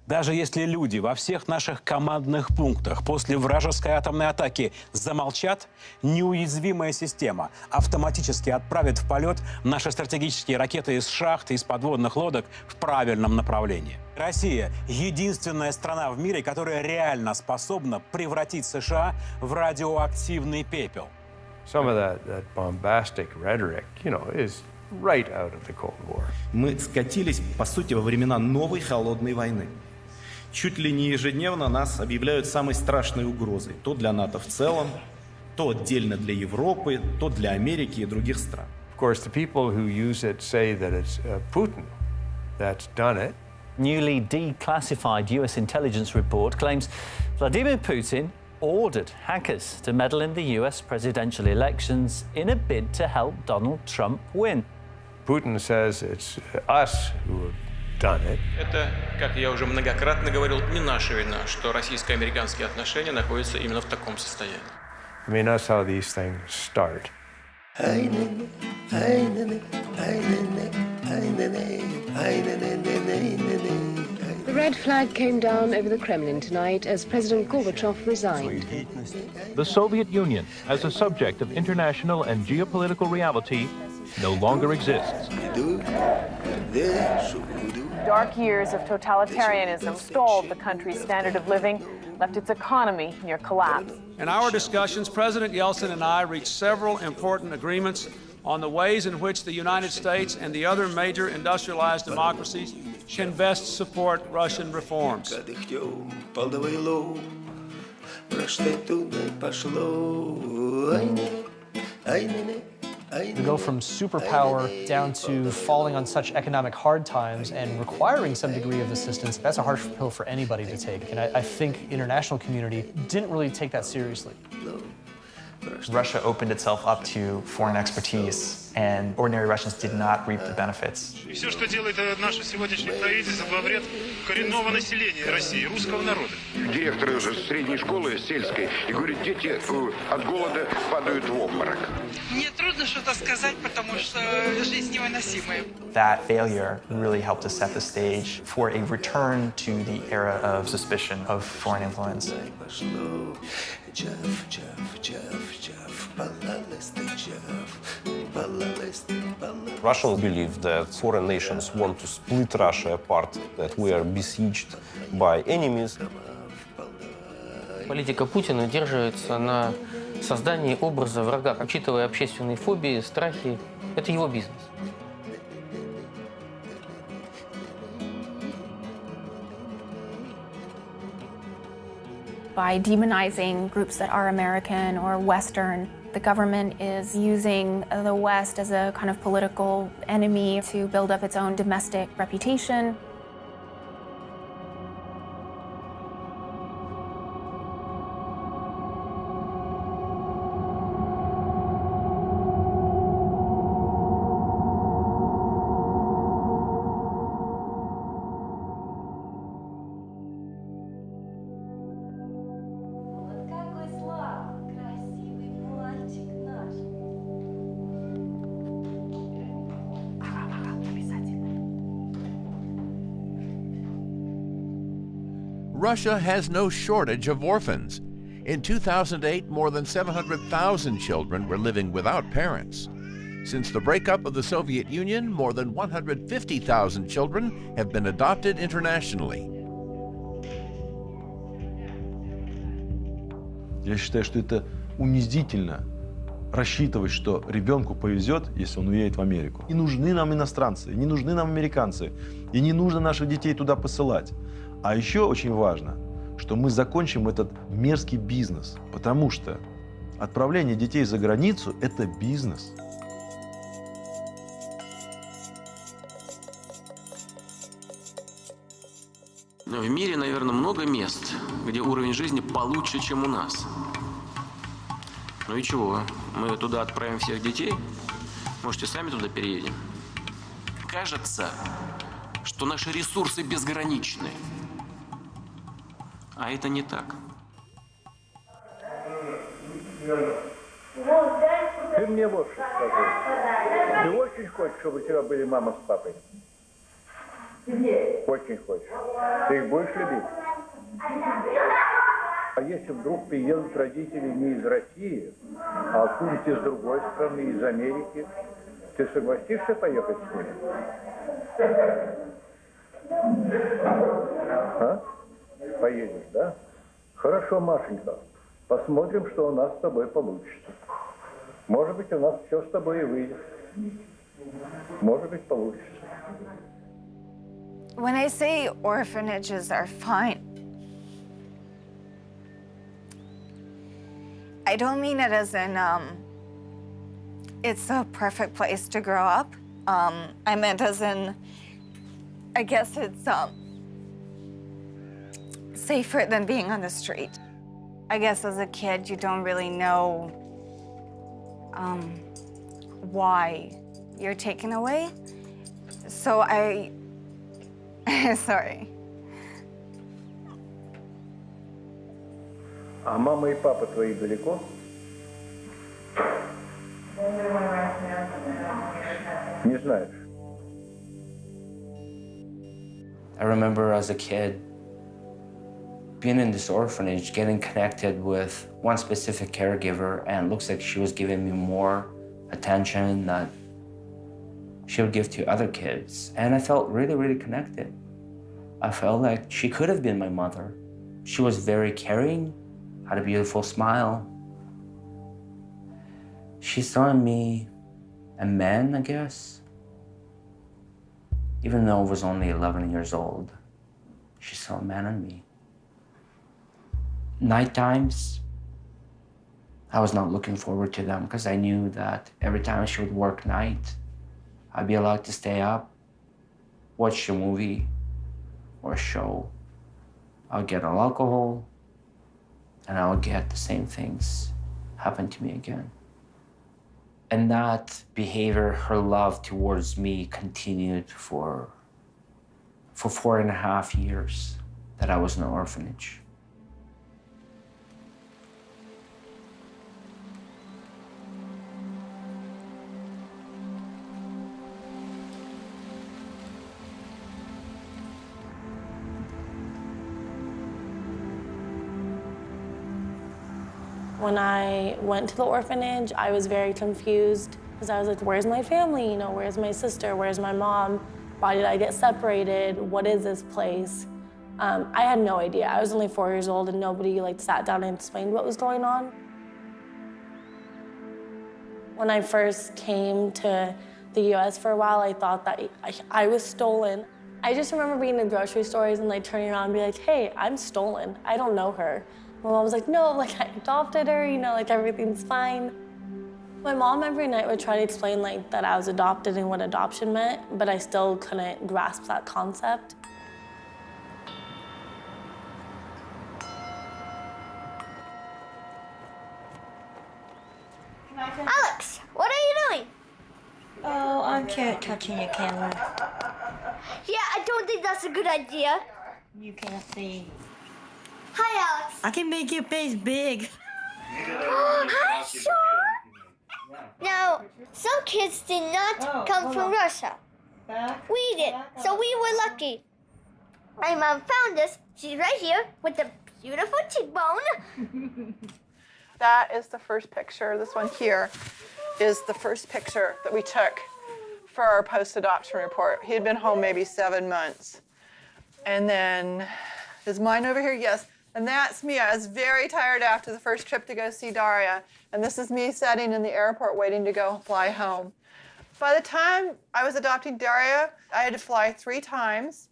Даже если люди во всех наших командных пунктах после вражеской атомной атаки замолчат, неуязвимая система автоматически отправит в полет наши стратегические ракеты из шахт и из подводных лодок в правильном направлении. Россия – единственная страна в мире, которая реально способна превратить США в радиоактивный пепел. Some of that bombastic rhetoric, is right out of the Cold War. Мы скатились, по сути, во времена новой холодной войны. Чуть ли не ежедневно нас объявляют самой страшной угрозой. То для НАТО в целом, то отдельно для Европы, то для Америки и других стран. Of course, the people who use it say that it's Putin that's done it. Newly declassified US intelligence report claims Vladimir Putin ordered hackers to meddle in the US presidential elections in a bid to help Donald Trump win. Putin says it's us who have done it. Это, как я уже многократно говорил, не наша вина, что российско-американские отношения находятся именно в таком состоянии. I mean, that's how these things start. The red flag came down over the Kremlin tonight as President Gorbachev resigned. The Soviet Union, as a subject of international and geopolitical reality, no longer exists. Dark years of totalitarianism stalled the country's standard of living, left its economy near collapse. In our discussions, President Yeltsin and I reached several important agreements on the ways in which the United States and the other major industrialized democracies can best support Russian reforms. We go from superpower down to falling on such economic hard times and requiring some degree of assistance. That's a harsh pill for anybody to take. And I think international community didn't really take that seriously. Russia opened itself up to foreign expertise, and ordinary Russians did not reap the benefits. Все, что делает наше сегодняшнее правительство, во вред коренного населения России, русского народа. Директор средней школы сельской и говорит, дети от голода падают в обморок. Мне трудно что-то сказать, потому что жизнь невыносимая. That failure really helped to set the stage for a return to the era of suspicion of foreign influence. Russians believe that foreign nations want to split Russia apart, that we are besieged by enemies. Политика Путина держится на создании образа врага. Учитывая общественные фобии, страхи, это его бизнес. By demonizing groups that are American or Western, the government is using the West as a kind of political enemy to build up its own domestic reputation. Russia has no shortage of orphans. In 2008, more than 700,000 children were living without parents. Since the breakup of the Soviet Union, more than 150,000 children have been adopted internationally. Я считаю, что это унизительно рассчитывать, что ребенку повезет, если он уедет в Америку. Не нужны нам иностранцы, не нужны нам американцы, и не нужно наших детей туда посылать. А еще очень важно, что мы закончим этот мерзкий бизнес, потому что отправление детей за границу – это бизнес. В мире, наверное, много мест, где уровень жизни получше, чем у нас. Ну и чего? Мы туда отправим всех детей? Можете сами туда переедем? Кажется, что наши ресурсы безграничны. А это не так. Ты мне вот что скажи. Ты очень хочешь, чтобы у тебя были мама с папой? Очень хочешь. Ты их будешь любить? А если вдруг приедут родители не из России, а откуда-то из другой страны, из Америки, ты согласишься поехать с ними? А? Поедешь, да? Хорошо, Машенька. Посмотрим, что у нас с тобой получится. Может быть, у нас все с тобой и выйдет. Может быть, получится. When I say orphanages are fine, I don't mean it as in it's a perfect place to grow up. I meant as in, I guess it's safer than being on the street. I guess as a kid, you don't really know why you're taken away. So sorry. А мама и папа твои далеко? Не знаешь. I remember as a kid being in this orphanage, getting connected with one specific caregiver, and it looks like she was giving me more attention that she would give to other kids. And I felt really, really connected. I felt like she could have been my mother. She was very caring, had a beautiful smile. She saw in me a man, I guess. Even though I was only 11 years old, she saw a man in me. Night times, I was not looking forward to them because I knew that every time she would work night, I'd be allowed to stay up, watch a movie or a show. I would get on alcohol, and I would get the same things happen to me again. And that behavior, her love towards me, continued for 4.5 years that I was in an orphanage. When I went to the orphanage, I was very confused because I was like, where's my family? You know, where's my sister? Where's my mom? Why did I get separated? What is this place? I had no idea. I was only 4 years old and nobody sat down and explained what was going on. When I first came to the US for a while, I thought that I was stolen. I just remember being in grocery stores and turning around and be like, hey, I'm stolen. I don't know her. My mom was like, no, I adopted her, you know, everything's fine. My mom every night would try to explain that I was adopted and what adoption meant, but I still couldn't grasp that concept. Alex, what are you doing? Oh, I'm touching your camera. Yeah, I don't think that's a good idea. You can't see. Hi, Alex. I can make your face big. Hi, Sean. Now, some kids did not come from Russia. We did, so we were lucky. My mom found us. She's right here with the beautiful cheekbone. That is the first picture. This one here is the first picture that we took for our post-adoption report. He had been home maybe 7 months. And then, is mine over here? Yes. And that's me. I was very tired after the first trip to go see Daria. And this is me sitting in the airport waiting to go fly home. By the time I was adopting Daria, I had to fly 3 times,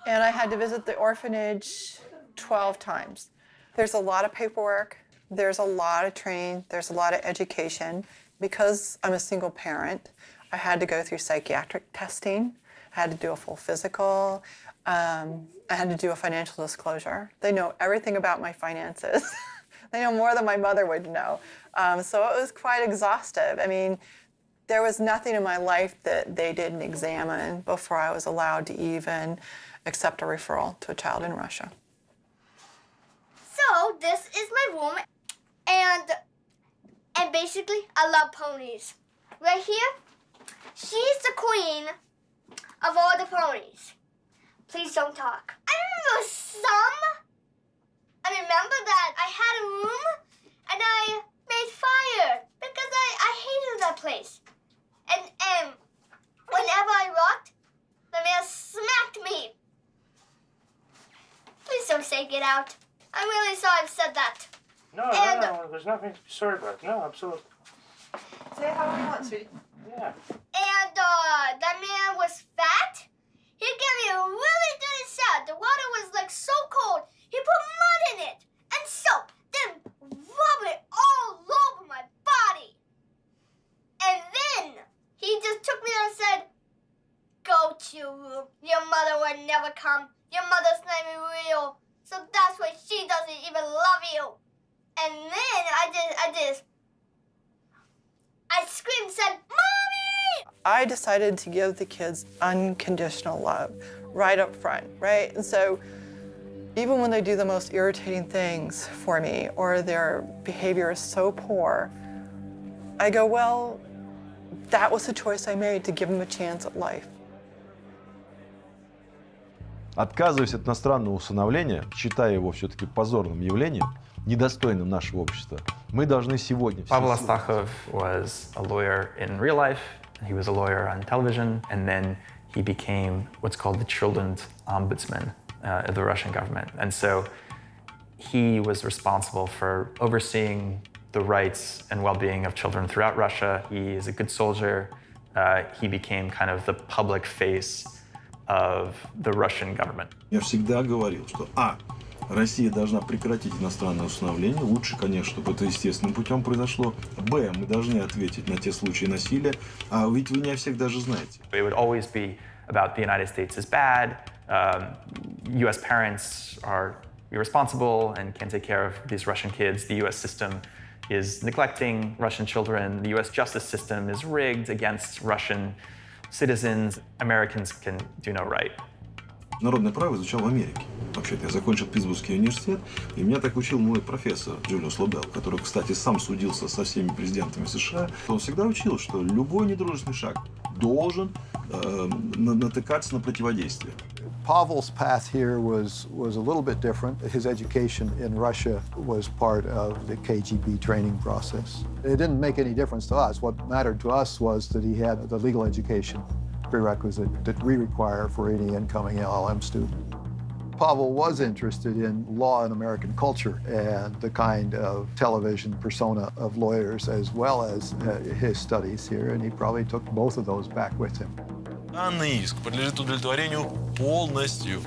and I had to visit the orphanage 12 times. There's a lot of paperwork. There's a lot of training. There's a lot of education. Because I'm a single parent, I had to go through psychiatric testing. I had to do a full physical. I had to do a financial disclosure. They know everything about my finances. They know more than my mother would know. So it was quite exhaustive. I mean, there was nothing in my life that they didn't examine before I was allowed to even accept a referral to a child in Russia. So this is my room, and basically I love ponies. Right here, she's the queen of all the ponies. Please don't talk. I remember that I had a room and I made fire because I hated that place. And whenever I rocked, the man smacked me. Please don't say get out. I'm really sorry I've said that. No, there's nothing to be sorry about. No, absolutely. Say how you want, sweetie. Yeah. And that man was fat. He gave me a really dirty shot. The water was like so cold. He put mud in it and soap, then rubbed it all over my body. And then he just took me and said, "Go to your room. Your mother would never come. Your mother's not even real. So that's why she doesn't even love you." And then I screamed and said, "Mommy!" I decided to give the kids unconditional love right up front, right? And so even when they do the most irritating things for me or their behavior is so poor, I go, well, that was the choice I made to give them a chance at life. Отказываясь от иностранного усыновления, считая его все-таки позорным явлением, недостойным нашего общества, мы должны сегодня... Pavel Astachov was a lawyer in real life. He was a lawyer on television, and then he became what's called the Children's Ombudsman of the Russian government. And so he was responsible for overseeing the rights and well-being of children throughout Russia. He is a good soldier. He became kind of the public face of the Russian government. Я всегда говорил, что Россия должна прекратить иностранное усыновление. Лучше, конечно, чтобы это естественным путем произошло. Б, мы должны ответить на те случаи насилия. А ведь вы не о всех даже знаете. It would always be about the United States is bad. U.S. parents are irresponsible and can't take care of these Russian kids. The U.S. system is neglecting Russian children. The U.S. justice system is rigged against Russian citizens. Americans can do no right. Народное право изучал в Америке. Вообще-то я закончил Питтсбургский университет, и меня так учил мой профессор Джулиус Лобел, который, кстати, сам судился со всеми президентами США. Он всегда учил, что любой недружественный шаг должен натыкаться на противодействие. Pavel's path here was a little bit different. His education in Russia was part of the KGB training process. It didn't make any difference to us. What mattered to us was that he had the legal education prerequisite that we require for any incoming LLM student. Pavel was interested in law and American culture and the kind of television persona of lawyers as well as his studies here, and he probably took both of those back with him. Данный иск подлежит удовлетворению полностью.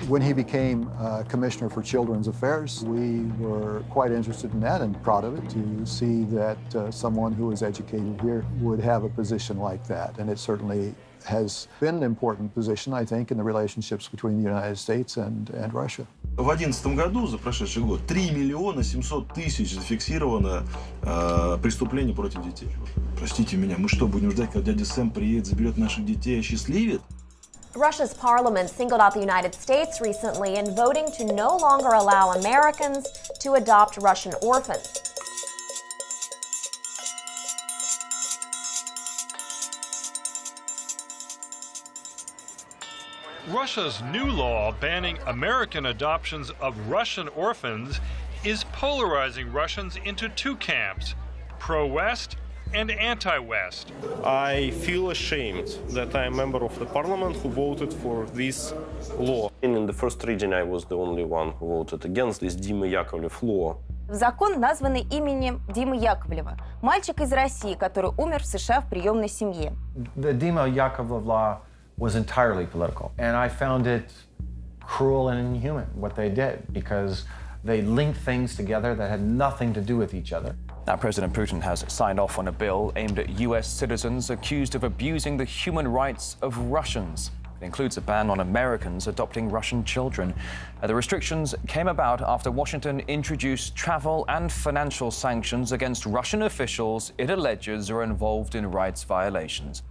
When he became Commissioner for Children's Affairs, we were quite interested in that and proud of it to see that someone who was educated here would have a position like that. And it certainly has been an important position, I think, in the relationships between the United States and Russia. В 2011 году, за прошедший год, 3 миллиона 700 тысяч зафиксировано преступлений против детей. Простите меня, мы что, будем ждать, когда дядя Сэм приедет, заберет наших детей и осчастливит? Russia's parliament singled out the United States recently in voting to no longer allow Americans to adopt Russian orphans. Russia's new law banning American adoptions of Russian orphans is polarizing Russians into two camps, pro-West and anti-West. I feel ashamed that I am a member of the parliament who voted for this law. In the first reading, I was the only one who voted against this Dima Yakovlev law. Закон, названный именем Димы Яковлева, мальчик из России, который умер в США в приемной семье. The Dima Yakovlev law was entirely political, and I found it cruel and inhuman what they did because they linked things together that had nothing to do with each other. Now, President Putin has signed off on a bill aimed at U.S. citizens accused of abusing the human rights of Russians. It includes a ban on Americans adopting Russian children. The restrictions came about after Washington introduced travel and financial sanctions against Russian officials it alleges are involved in rights violations.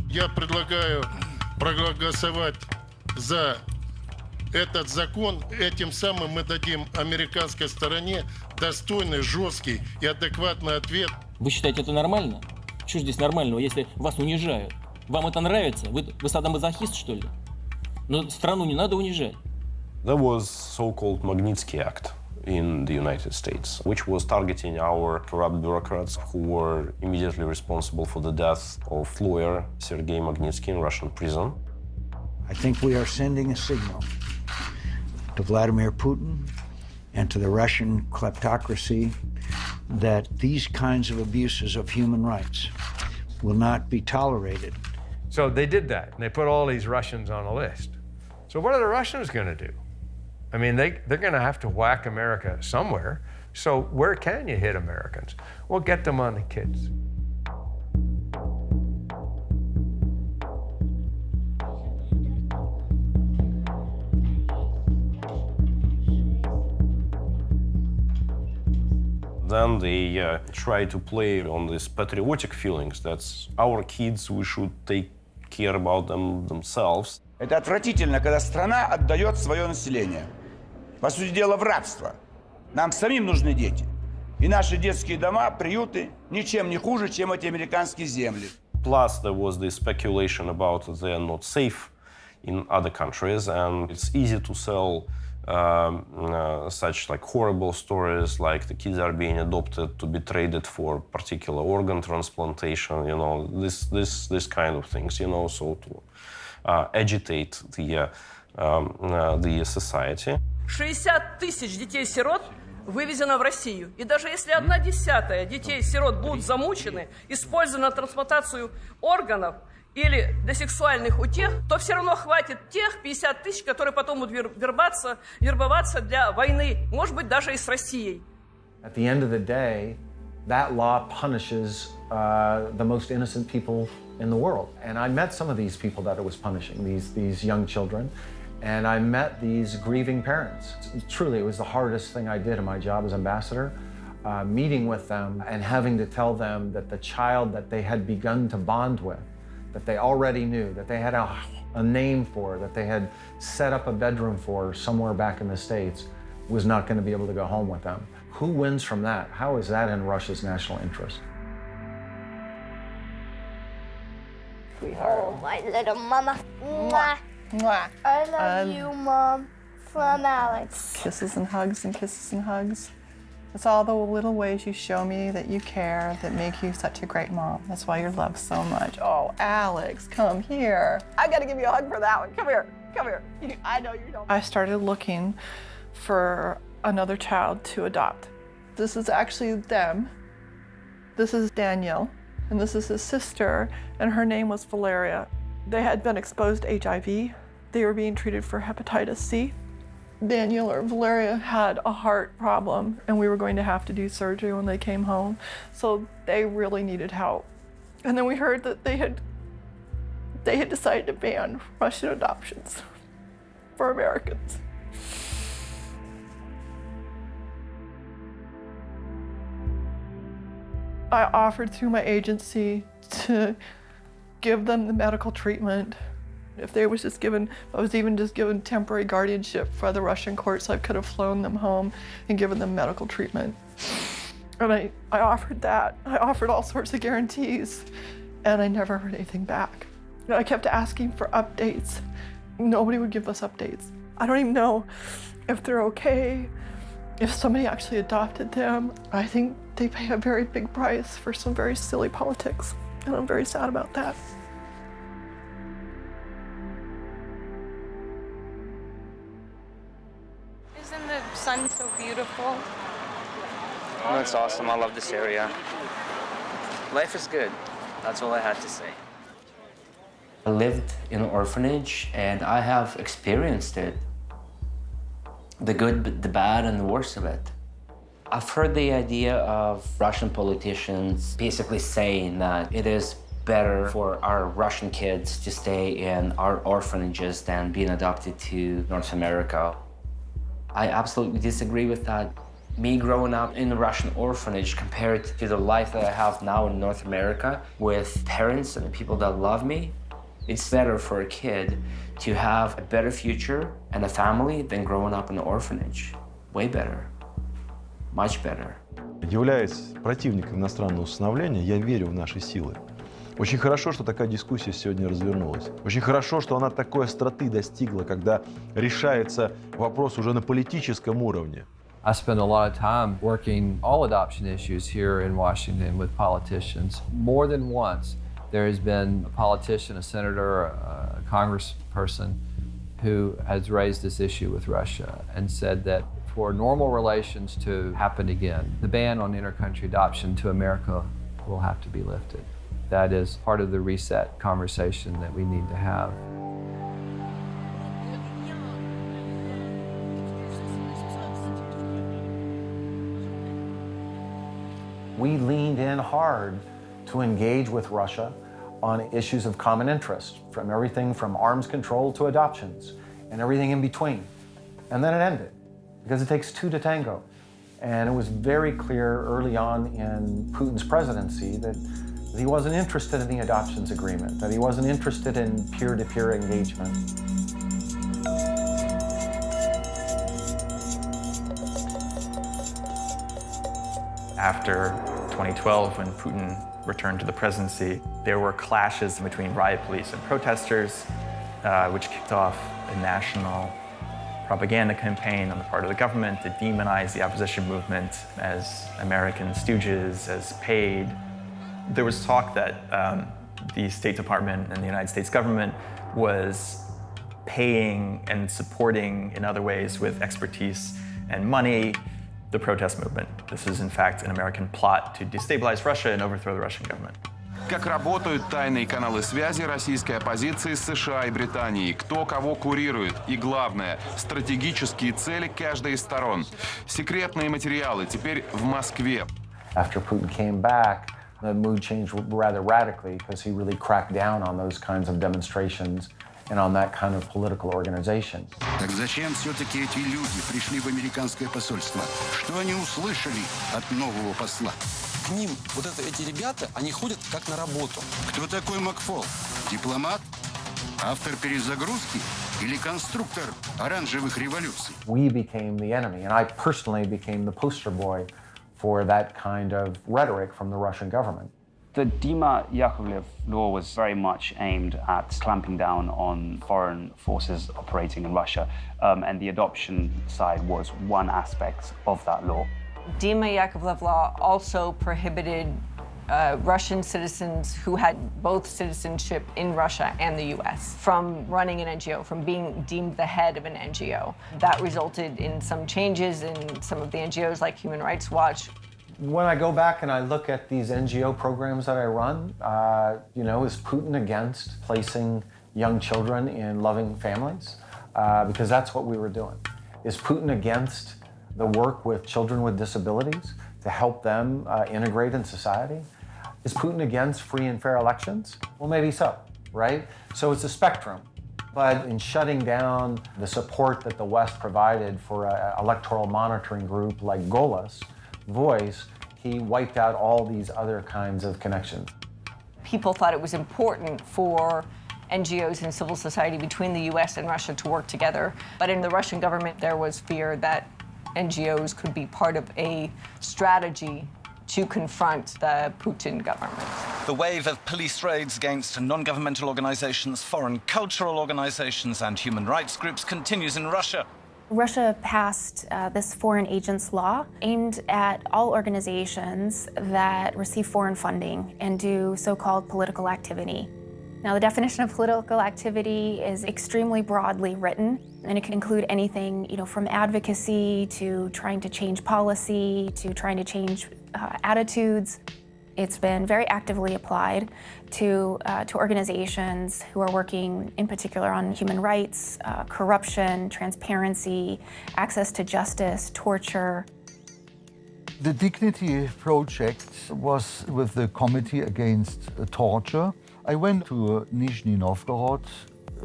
Я предлагаю проголосовать за этот закон. Этим самым мы дадим американской стороне достойный, жесткий и адекватный ответ. Вы считаете это нормально? Что здесь нормального, если вас унижают? Вам это нравится? Вы садомазохист, что ли? Но страну не надо унижать. There was so-called Magnitsky Act in the United States, which was targeting our corrupt bureaucrats who were immediately responsible for the death of lawyer Sergei Magnitsky in Russian prison. I think we are sending a signal to Vladimir Putin and to the Russian kleptocracy that these kinds of abuses of human rights will not be tolerated. So they did that, and they put all these Russians on a list. So what are the Russians going to do? I mean, they're going to have to whack America somewhere. So where can you hit Americans? Well, get them on the kids. Then they try to play on these patriotic feelings. That's our kids, we should take care about them themselves. Это отвратительно, когда страна отдает свое население. По сути дела, в рабство. Нам самим нужны дети. И наши детские дома, приюты, ничем не хуже, чем эти американские земли. Plus, there was this speculation about they are not safe in other countries, and it's easy to sell such like horrible stories, like the kids are being adopted to be traded for particular organ transplantation, you know, this kind of things, you know, so to agitate the society. 60 тысяч детей-сирот вывезено в Россию. И даже если 1/10 детей-сирот будут замучены, использованы на трансплантацию органов или для сексуальных утех, то все равно хватит тех 50 тысяч, которые потом будут вербоваться для войны, может быть, даже и с Россией. At the end of the day, that law punishes the most innocent people in the world. And I met some of these people that it was punishing, these young children. And I met these grieving parents. Truly, it was the hardest thing I did in my job as ambassador, meeting with them and having to tell them that the child that they had begun to bond with, that they already knew, that they had a name for, that they had set up a bedroom for somewhere back in the States, was not going to be able to go home with them. Who wins from that? How is that in Russia's national interest? Oh, my little mama. Mwah. Mwah. I love you, Mom. From Alex. Kisses and hugs and kisses and hugs. It's all the little ways you show me that you care that make you such a great mom. That's why you're loved so much. Oh, Alex, come here. I gotta give you a hug for that one. Come here, come here. I know you don't. I started looking for another child to adopt. This is actually them. This is Daniel, and this is his sister, and her name was Valeria. They had been exposed to HIV. They were being treated for hepatitis C. Daniel or Valeria had a heart problem, and we were going to have to do surgery when they came home. So they really needed help. And then we heard that they had decided to ban Russian adoptions for Americans. I offered through my agency to give them the medical treatment. If they was just given, I was even just given temporary guardianship by the Russian courts, I could have flown them home and given them medical treatment. And I offered that. I offered all sorts of guarantees, and I never heard anything back. I kept asking for updates. Nobody would give us updates. I don't even know if they're okay, if somebody actually adopted them. I think they pay a very big price for some very silly politics, and I'm very sad about that. Isn't the sun so beautiful? Oh, it's awesome. I love this area. Life is good. That's all I had to say. I lived in an orphanage, and I have experienced it. The good, the bad, and the worst of it. I've heard the idea of Russian politicians basically saying that it is better for our Russian kids to stay in our orphanages than being adopted to North America. I absolutely disagree with that. Me growing up in a Russian orphanage compared to the life that I have now in North America with parents and people that love me, it's better for a kid to have a better future and a family than growing up in an orphanage. Way better. Much better. Являясь противником иностранного усыновления, я верю в наши силы. Очень хорошо, что такая дискуссия сегодня развернулась. Очень хорошо, что она такой остроты достигла, когда решается вопрос уже на политическом уровне. I spend a lot of time working all adoption issues here in Washington with politicians. More than once, there has been a politician, a senator, a congressperson who has raised this issue with Russia and said that for normal relations to happen again, the ban on intercountry adoption to America will have to be lifted. That is part of the reset conversation that we need to have. We leaned in hard to engage with Russia on issues of common interest, from everything from arms control to adoptions and everything in between. And then it ended, because it takes two to tango. And it was very clear early on in Putin's presidency that he wasn't interested in the adoptions agreement, that he wasn't interested in peer-to-peer engagement. After 2012, when Putin returned to the presidency, there were clashes between riot police and protesters, which kicked off a national propaganda campaign on the part of the government to demonize the opposition movement as American stooges, as paid. There was talk that the State Department and the United States government was paying and supporting in other ways with expertise and money the protest movement. This is in fact an American plot to destabilize Russia and overthrow the Russian government. Как работают тайные каналы связи российской оппозиции с США и Британией, кто кого курирует и, главное, стратегические цели каждой из сторон. Секретные материалы теперь в Москве. After Putin came back, the mood changed rather radically because he really cracked down on those kinds of demonstrations and on that kind of political organization. Так зачем все-таки эти люди пришли в американское посольство? Что они услышали от нового посла? К ним вот эти ребята, они ходят как на работу. Кто такой Макфол? Дипломат? Автор перезагрузки? Или конструктор оранжевых революций? We became the enemy, and I personally became the poster boy for that kind of rhetoric from the Russian government. The Dima Yakovlev law was very much aimed at clamping down on foreign forces operating in Russia, and the adoption side was one aspect of that law. Dima Yakovlev law also prohibited Russian citizens who had both citizenship in Russia and the US from running an NGO, from being deemed the head of an NGO. That resulted in some changes in some of the NGOs like Human Rights Watch. When I go back and I look at these NGO programs that I run, is Putin against placing young children in loving families? Because that's what we were doing. Is Putin against the work with children with disabilities to help them integrate in society? Is Putin against free and fair elections? Well, maybe so, right? So it's a spectrum. But in shutting down the support that the West provided for an electoral monitoring group like Golas, Voice, he wiped out all these other kinds of connections. People thought it was important for NGOs and civil society between the US and Russia to work together. But in the Russian government, there was fear that NGOs could be part of a strategy to confront the Putin government. The wave of police raids against non-governmental organizations, foreign cultural organizations, and human rights groups continues in Russia. Russia passed this foreign agents law aimed at all organizations that receive foreign funding and do so-called political activity. Now, the definition of political activity is extremely broadly written, and it can include anything, from advocacy to trying to change policy to trying to change attitudes. It's been very actively applied to organizations who are working in particular on human rights, corruption, transparency, access to justice, torture. The Dignity Project was with the Committee Against Torture. I went to Nizhny Novgorod,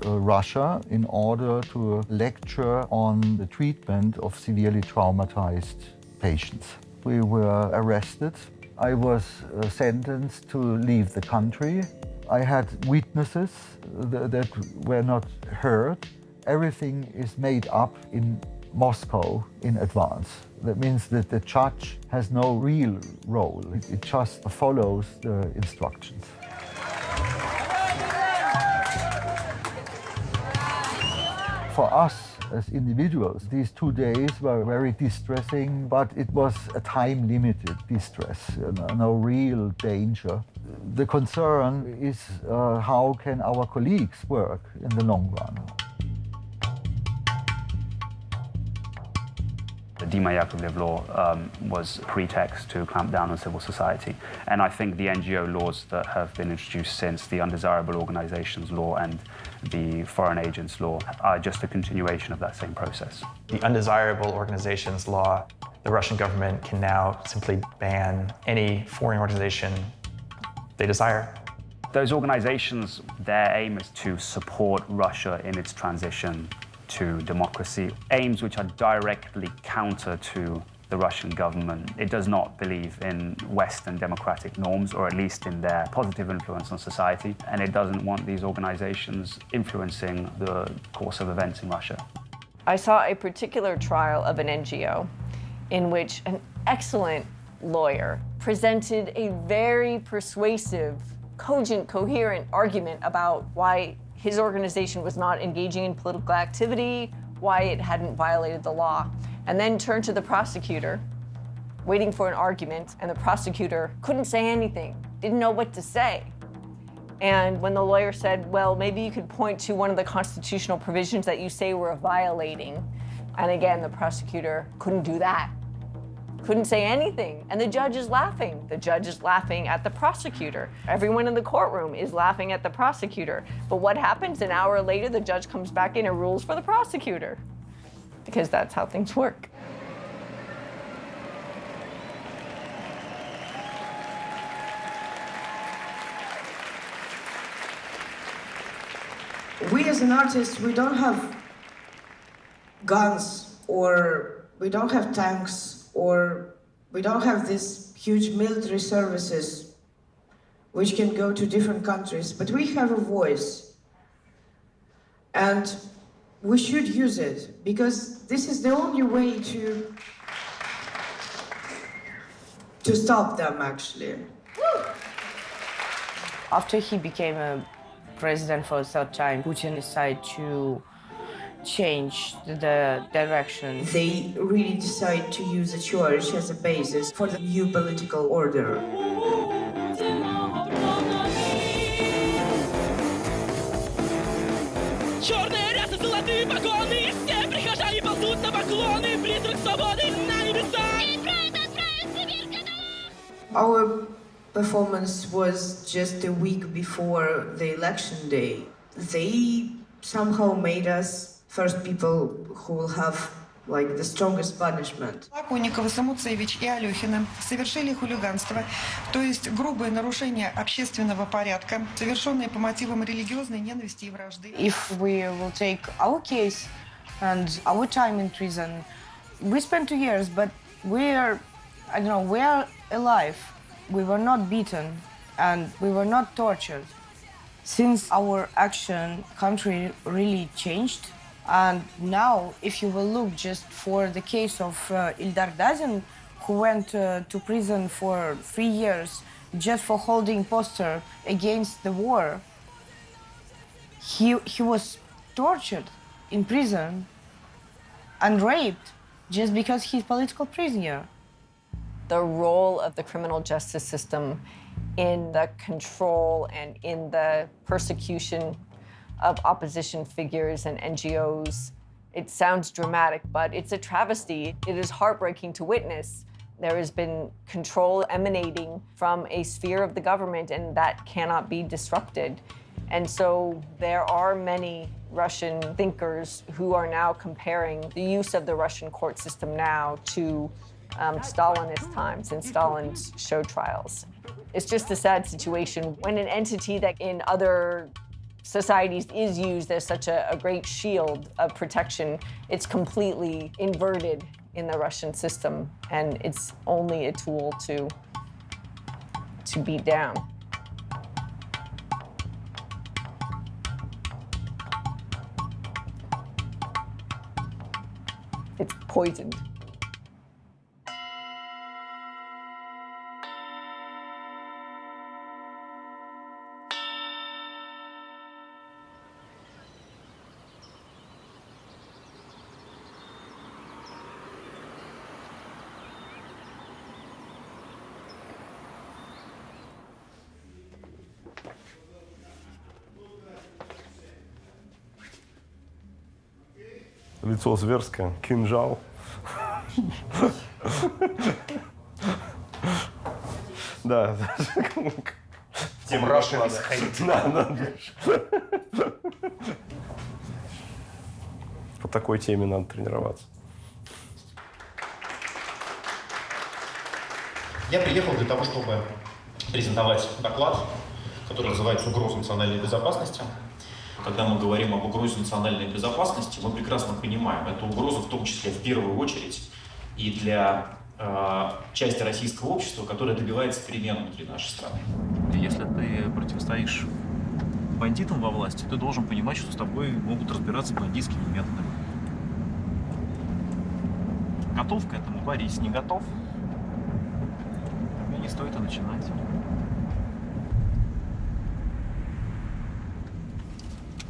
Russia, in order to lecture on the treatment of severely traumatized patients. We were arrested. I was sentenced to leave the country. I had witnesses that were not heard. Everything is made up in Moscow in advance. That means that the judge has no real role. It just follows the instructions. For us as individuals, these 2 days were very distressing, but it was a time-limited distress, no real danger. The concern is how can our colleagues work in the long run. The Dima Yakovlev law was a pretext to clamp down on civil society. And I think the NGO laws that have been introduced since, the Undesirable Organizations law and the Foreign Agents law, are just a continuation of that same process. The Undesirable Organizations law, the Russian government can now simply ban any foreign organization they desire. Those organizations, their aim is to support Russia in its transition to democracy, aims which are directly counter to the Russian government. It does not believe in Western democratic norms, or at least in their positive influence on society, and it doesn't want these organizations influencing the course of events in Russia. I saw a particular trial of an NGO in which an excellent lawyer presented a very persuasive, cogent, coherent argument about why his organization was not engaging in political activity, why it hadn't violated the law, and then turned to the prosecutor, waiting for an argument, and the prosecutor couldn't say anything, didn't know what to say. And when the lawyer said, well, maybe you could point to one of the constitutional provisions that you say we're violating, and again, the prosecutor couldn't do that. Couldn't say anything, and the judge is laughing. The judge is laughing at the prosecutor. Everyone in the courtroom is laughing at the prosecutor. But what happens? An hour later, the judge comes back in and rules for the prosecutor, because that's how things work. We as an artist, we don't have guns, or we don't have tanks, or we don't have these huge military services which can go to different countries, but we have a voice. And we should use it, because this is the only way to stop them, actually. After he became a president for a third time, Putin decided to change the direction. They really decide to use the church as a basis for the new political order. Our performance was just a week before the election day. They somehow made us first people who will have like the strongest punishment. Лаконникова, Самуцевич и Алехина совершили хулиганство, то есть грубое нарушение общественного порядка, совершенное по мотивам религиозной ненависти и вражды. If we will take our case and our time in prison, we spent 2 years, but we are alive. We were not beaten and we were not tortured. Since our action, country really changed. And now, if you will look just for the case of Ildar Dazin, who went to prison for 3 years just for holding poster against the war, he was tortured in prison and raped just because he's a political prisoner. The role of the criminal justice system in the control and in the persecution of opposition figures and NGOs. It sounds dramatic, but it's a travesty. It is heartbreaking to witness. There has been control emanating from a sphere of the government, and that cannot be disrupted. And so there are many Russian thinkers who are now comparing the use of the Russian court system now to Stalinist times and Stalin's show trials. It's just a sad situation when an entity that in other societies is used as such a great shield of protection, it's completely inverted in the Russian system, and it's only a tool to beat down. It's poisoned. Лицо зверское, кинжал. Да. Тем Russia is hate. Да. По такой теме надо тренироваться. Я приехал для того, чтобы презентовать доклад, который называется «Угроза национальной безопасности». Когда мы говорим об угрозе национальной безопасности, мы прекрасно понимаем, эту угрозу в том числе в первую очередь и для части российского общества, которая добивается перемен внутри нашей страны. Если ты противостоишь бандитам во власти, ты должен понимать, что с тобой могут разбираться бандитскими методами. Готов к этому, Борис, не готов? Не стоит и начинать.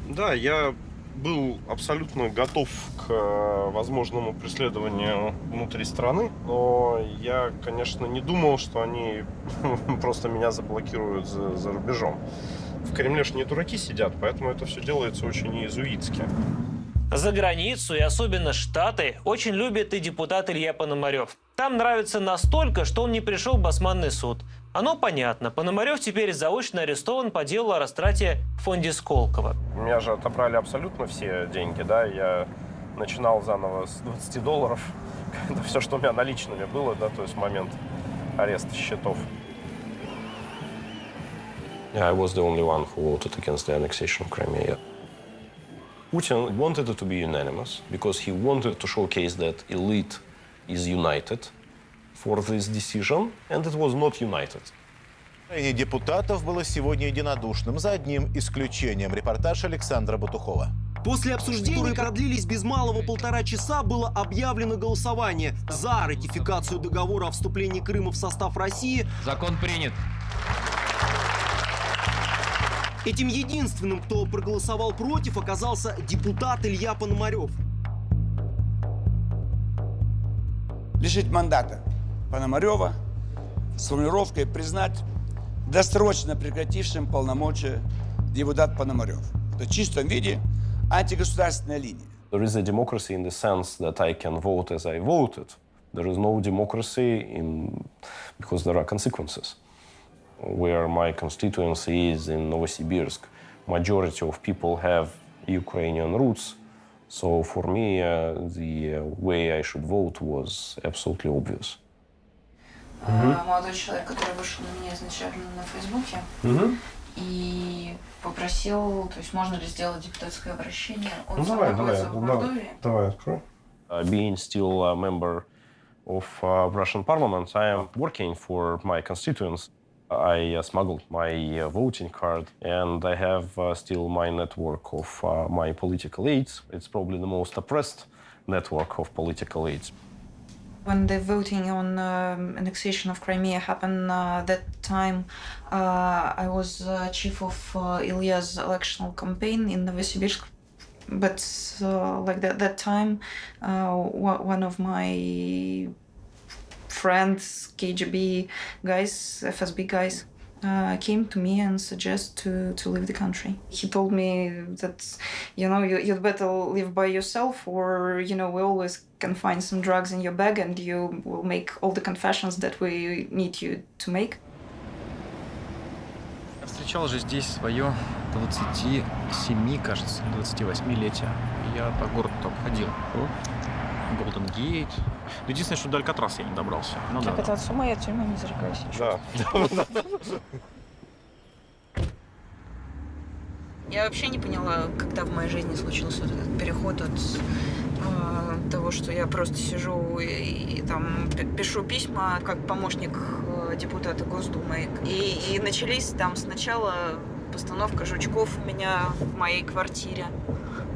Да, я был абсолютно готов к возможному преследованию внутри страны, но я, конечно, не думал, что они просто меня заблокируют за рубежом. В Кремле ж не дураки сидят, поэтому это все делается очень иезуитски. За границу, и особенно Штаты, очень любит и депутат Илья Пономарев. Там нравится настолько, что он не пришел в Басманный суд. Оно понятно. Пономарев теперь заочно арестован по делу о растрате в фонде Сколково. У меня же отобрали абсолютно все деньги, да, я начинал заново с $20. Это все, что у меня наличными было, да, то есть в момент ареста счетов. Yeah, I was the only one who voted against the annexation of Crimea. Putin wanted it to be unanimous because he wanted to showcase that elite is united for this decision, and it was not united. Решение депутатов было сегодня единодушным, за одним исключением. Репортаж Александра Батухова. После обсуждений, которые продлились без малого 1,5 часа, было объявлено голосование за ратификацию договора о вступлении Крыма в состав России. Закон принят. Этим единственным, кто проголосовал против, оказался депутат Илья Пономарев. Лишить мандата Пономарева с формулировкой признать досрочно прекратившим полномочия депутат Пономарев. Это в чистом виде антигосударственная линия. There is a democracy in the sense that I can vote as I voted. There is no democracy because there are consequences. Where my constituency is in Novosibirsk, majority of people have Ukrainian roots. So for me, the way I should vote was absolutely obvious. Молодой человек, который вышел на меня изначально на Фейсбуке и попросил, то есть можно ли сделать депутатское обращение. Он сам находится в Мордовии. Давай, открой. Being still a member of Russian parliament, I am working for my constituents. I smuggled my voting card, and I have still my network of my political aides. It's probably the most oppressed network of political aides. When the voting on annexation of Crimea happened that time, I was chief of Ilya's electoral campaign in Novosibirsk. But like that time, one of my friends, KGB guys, FSB guys, came to me and suggested to leave the country. He told me that, you'd better live by yourself, or, we always can find some drugs in your bag and you will make all the confessions that we need you to make. Я встречал же здесь свое 27, кажется, 28-летие. Я по городу обходил. Голден Гейт. Единственное, что до Алькатраса я не добрался. Ну, так да. это от суммы я тюрьмы не зарекаюсь. Да. Я вообще не поняла, когда в моей жизни случился этот переход от того, что я просто сижу и там пишу письма как помощник депутата Госдумы. И начались там сначала постановка жучков у меня в моей квартире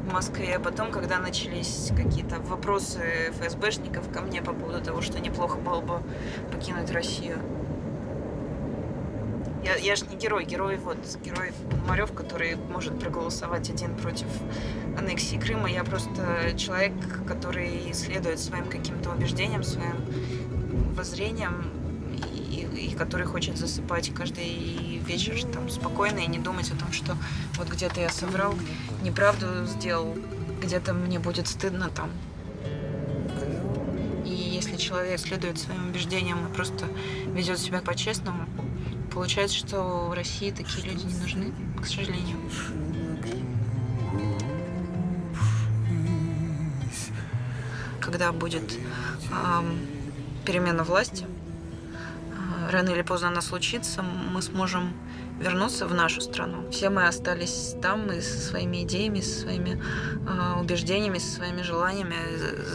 в Москве. Потом, когда начались какие-то вопросы ФСБшников ко мне по поводу того, что неплохо было бы покинуть Россию. Я ж не герой, герой Пономарев, который может проголосовать один против аннексии Крыма. Я просто человек, который следует своим каким-то убеждениям, своим воззрениям, и который хочет засыпать каждый вечер там спокойно и не думать о том, что вот где-то я соврал, неправду сделал, где-то мне будет стыдно там. И если человек следует своим убеждениям и просто ведет себя по-честному, получается, что в России такие люди не нужны, к сожалению. Когда будет перемена власти, рано или поздно она случится, мы сможем вернуться в нашу страну. Все мы остались там и со своими идеями, со своими убеждениями, со своими желаниями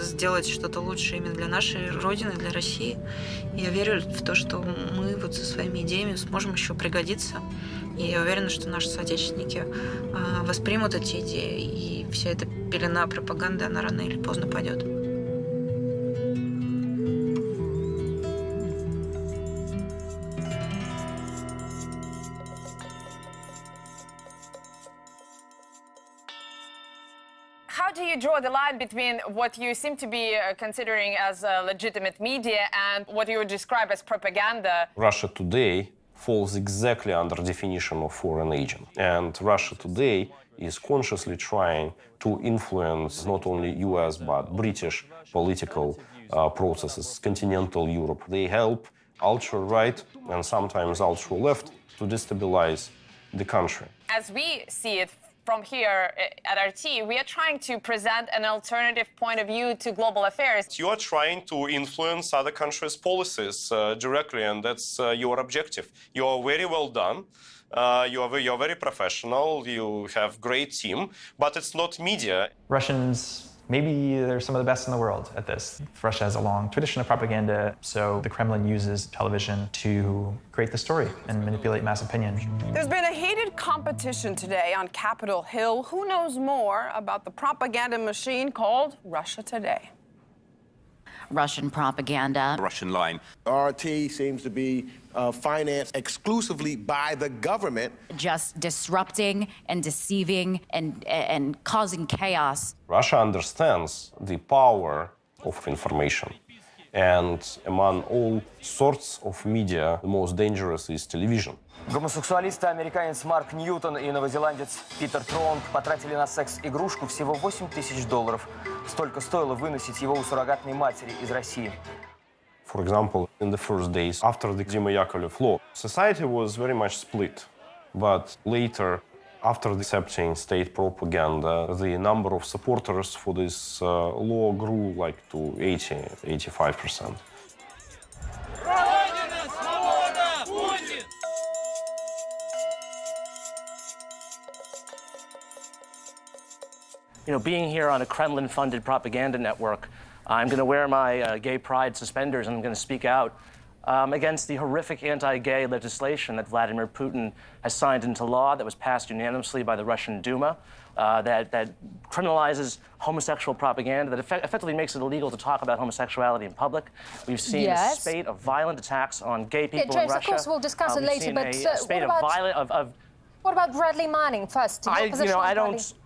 сделать что-то лучшее именно для нашей Родины, для России. И я верю в то, что мы вот со своими идеями сможем еще пригодиться. И я уверена, что наши соотечественники воспримут эти идеи, и вся эта пелена пропаганды, она рано или поздно пойдет. How do you draw the line between what you seem to be considering as legitimate media and what you would describe as propaganda? Russia Today falls exactly under definition of foreign agent. And Russia Today is consciously trying to influence not only US but British political processes, continental Europe. They help ultra-right and sometimes ultra-left to destabilize the country. As we see it from here at RT, we are trying to present an alternative point of view to global affairs. You are trying to influence other countries' policies directly, and that's your objective. You are very well done. You're very professional. You have great team, but it's not media. Russians, maybe they're some of the best in the world at this. Russia has a long tradition of propaganda, so the Kremlin uses television to create the story and manipulate mass opinion. There's been a heated competition today on Capitol Hill. Who knows more about the propaganda machine called Russia Today? Russian propaganda. Russian line. RT seems to be financed exclusively by the government. Just disrupting and deceiving and causing chaos. Russia understands the power of information. And among all sorts of media, the most dangerous is television. Гомосексуалисты американец Марк Ньютон и новозеландец Питер Тронг потратили на секс-игрушку всего $8000. Столько стоило выносить его у суррогатной матери из России. For example, in the first days after the Dima Yakolev law, society was very much split. But later, after accepting state propaganda, the number of supporters for this law grew like to 85%. You know, being here on a Kremlin-funded propaganda network, I'm going to wear my gay pride suspenders and I'm going to speak out against the horrific anti-gay legislation that Vladimir Putin has signed into law that was passed unanimously by the Russian Duma that criminalizes homosexual propaganda, that effectively makes it illegal to talk about homosexuality in public. We've seen a spate of violent attacks on gay people in James, Russia. of course, we'll discuss it later, but what about Bradley Manning first?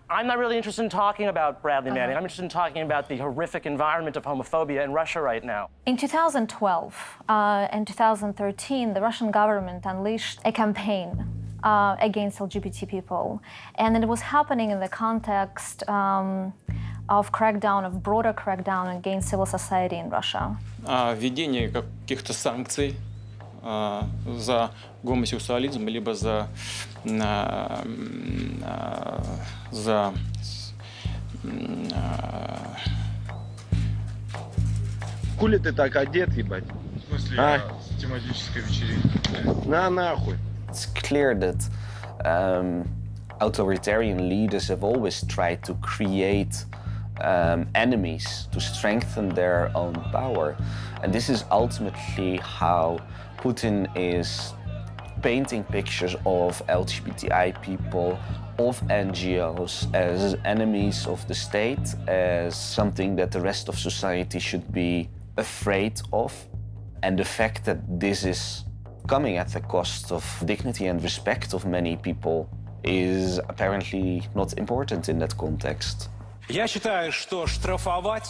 I'm not really interested in talking about Bradley Manning. I'm interested in talking about the horrific environment of homophobia in Russia right now. In 2012 and 2013, the Russian government unleashed a campaign against LGBT people. And it was happening in the context of broader crackdown against civil society in Russia. Введение каких-то санкций за гомосексуализм, либо за Хули ты так одет, ебать? В смысле, тематическая вечеринка. На нахуй. It's clear that authoritarian leaders have always tried to create enemies to strengthen their own power. And this is ultimately how Putin is painting pictures of LGBTI people, of NGOs as enemies of the state, as something that the rest of society should be afraid of. And the fact that this is coming at the cost of dignity and respect of many people is apparently not important in that context. Я считаю, что штрафовать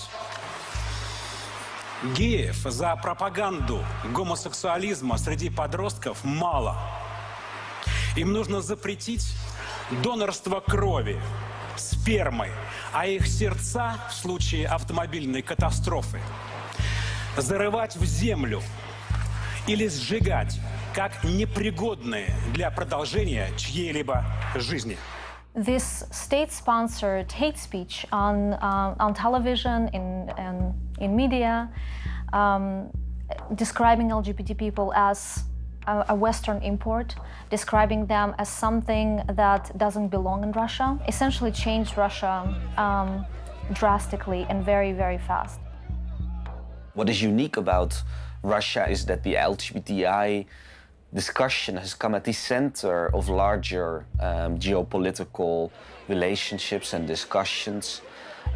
геев за пропаганду гомосексуализма среди подростков мало. Им нужно запретить донорство крови, спермой, а их сердца в случае автомобильной катастрофы зарывать в землю или сжигать как непригодные для продолжения чьей-либо жизни. This state-sponsored hate speech on television, in media, describing LGBT people as a Western import, describing them as something that doesn't belong in Russia, essentially changed Russia drastically and very, very fast. What is unique about Russia is that the LGBTI discussion has come at the center of larger geopolitical relationships and discussions,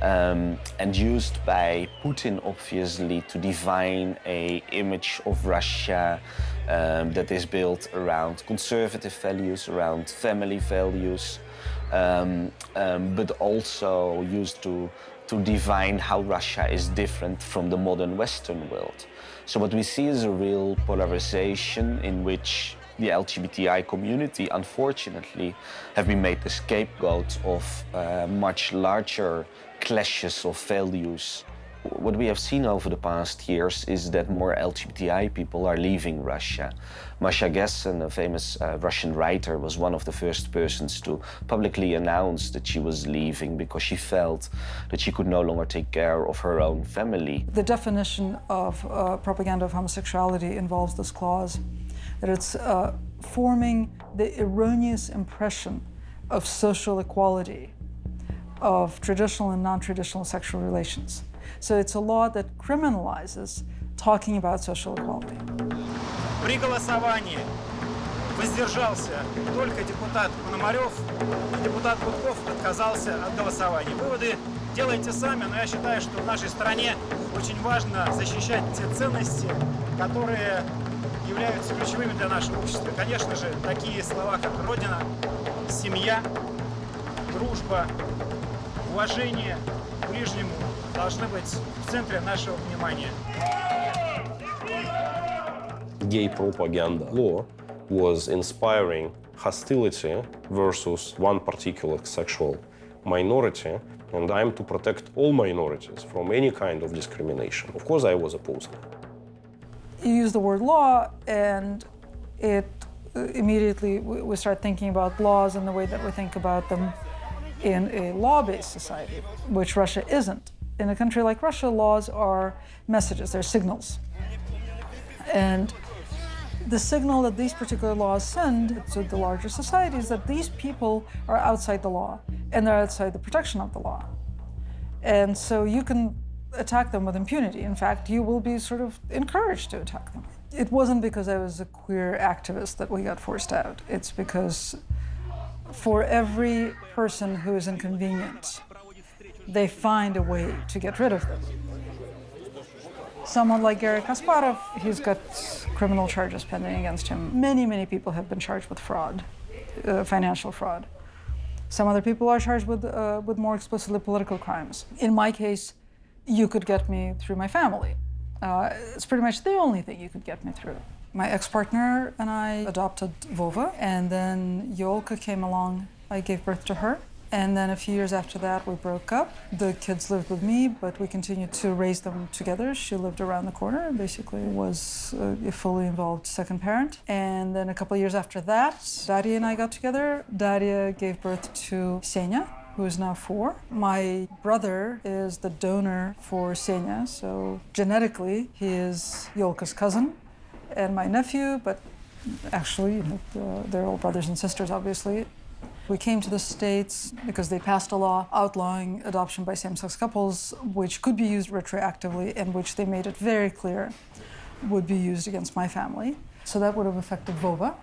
and used by Putin, obviously, to define an image of Russia that is built around conservative values, around family values, but also used to define how Russia is different from the modern Western world. So what we see is a real polarization in which the LGBTI community, unfortunately, have been made the scapegoat of much larger clashes of values. What we have seen over the past years is that more LGBTI people are leaving Russia. Masha Gessen, a famous Russian writer, was one of the first persons to publicly announce that she was leaving because she felt that she could no longer take care of her own family. The definition of propaganda of homosexuality involves this clause, that it's forming the erroneous impression of social equality of traditional and non-traditional sexual relations. So it's a law that criminalizes talking about social equality. При голосовании воздержался только депутат Пономарев, и депутат Гудков отказался от голосования. Выводы делайте сами, но я считаю, что в нашей стране очень важно защищать те ценности, которые являются ключевыми для нашего общества. Конечно же, такие слова, как Родина, семья, дружба, уважение к ближнему должны быть в центре нашего внимания. Gay propaganda law was inspiring hostility versus one particular sexual minority, and I'm to protect all minorities from any kind of discrimination. Of course, I was opposed. You use the word law, and it immediately we start thinking about laws in the way that we think about them in a law-based society, which Russia isn't. In a country like Russia, laws are messages, they're signals. And the signal that these particular laws send to the larger society is that these people are outside the law, and they're outside the protection of the law. And so you can attack them with impunity. In fact, you will be sort of encouraged to attack them. It wasn't because I was a queer activist that we got forced out. It's because for every person who is inconvenienced, they find a way to get rid of them. Someone like Garry Kasparov, he's got criminal charges pending against him. Many, many people have been charged with fraud, financial fraud. Some other people are charged with more explicitly political crimes. In my case, you could get me through my family. It's pretty much the only thing you could get me through. My ex-partner and I adopted Vova, and then Yolka came along. I gave birth to her. And then a few years after that, we broke up. The kids lived with me, but we continued to raise them together. She lived around the corner and basically was a fully involved second parent. And then a couple of years after that, Daria and I got together. Daria gave birth to Senya, who is now 4. My brother is the donor for Senya, so genetically he is Yolka's cousin and my nephew, but actually, they're all brothers and sisters, obviously. We came to the States because they passed a law outlawing adoption by same-sex couples, which could be used retroactively and which they made it very clear would be used against my family. So that would have affected Vova.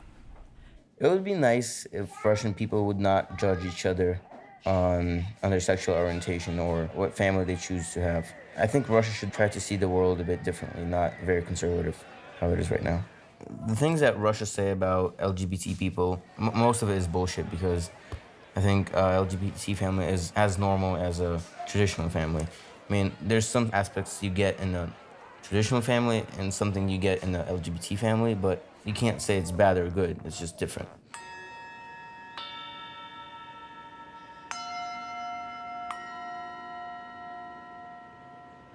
It would be nice if Russian people would not judge each other on their sexual orientation or what family they choose to have. I think Russia should try to see the world a bit differently, not very conservative, how it is right now. The things that Russia say about LGBT people, most of it is bullshit because I think LGBT family is as normal as a traditional family. I mean, there's some aspects you get in a traditional family and something you get in the LGBT family, but you can't say it's bad or good, it's just different.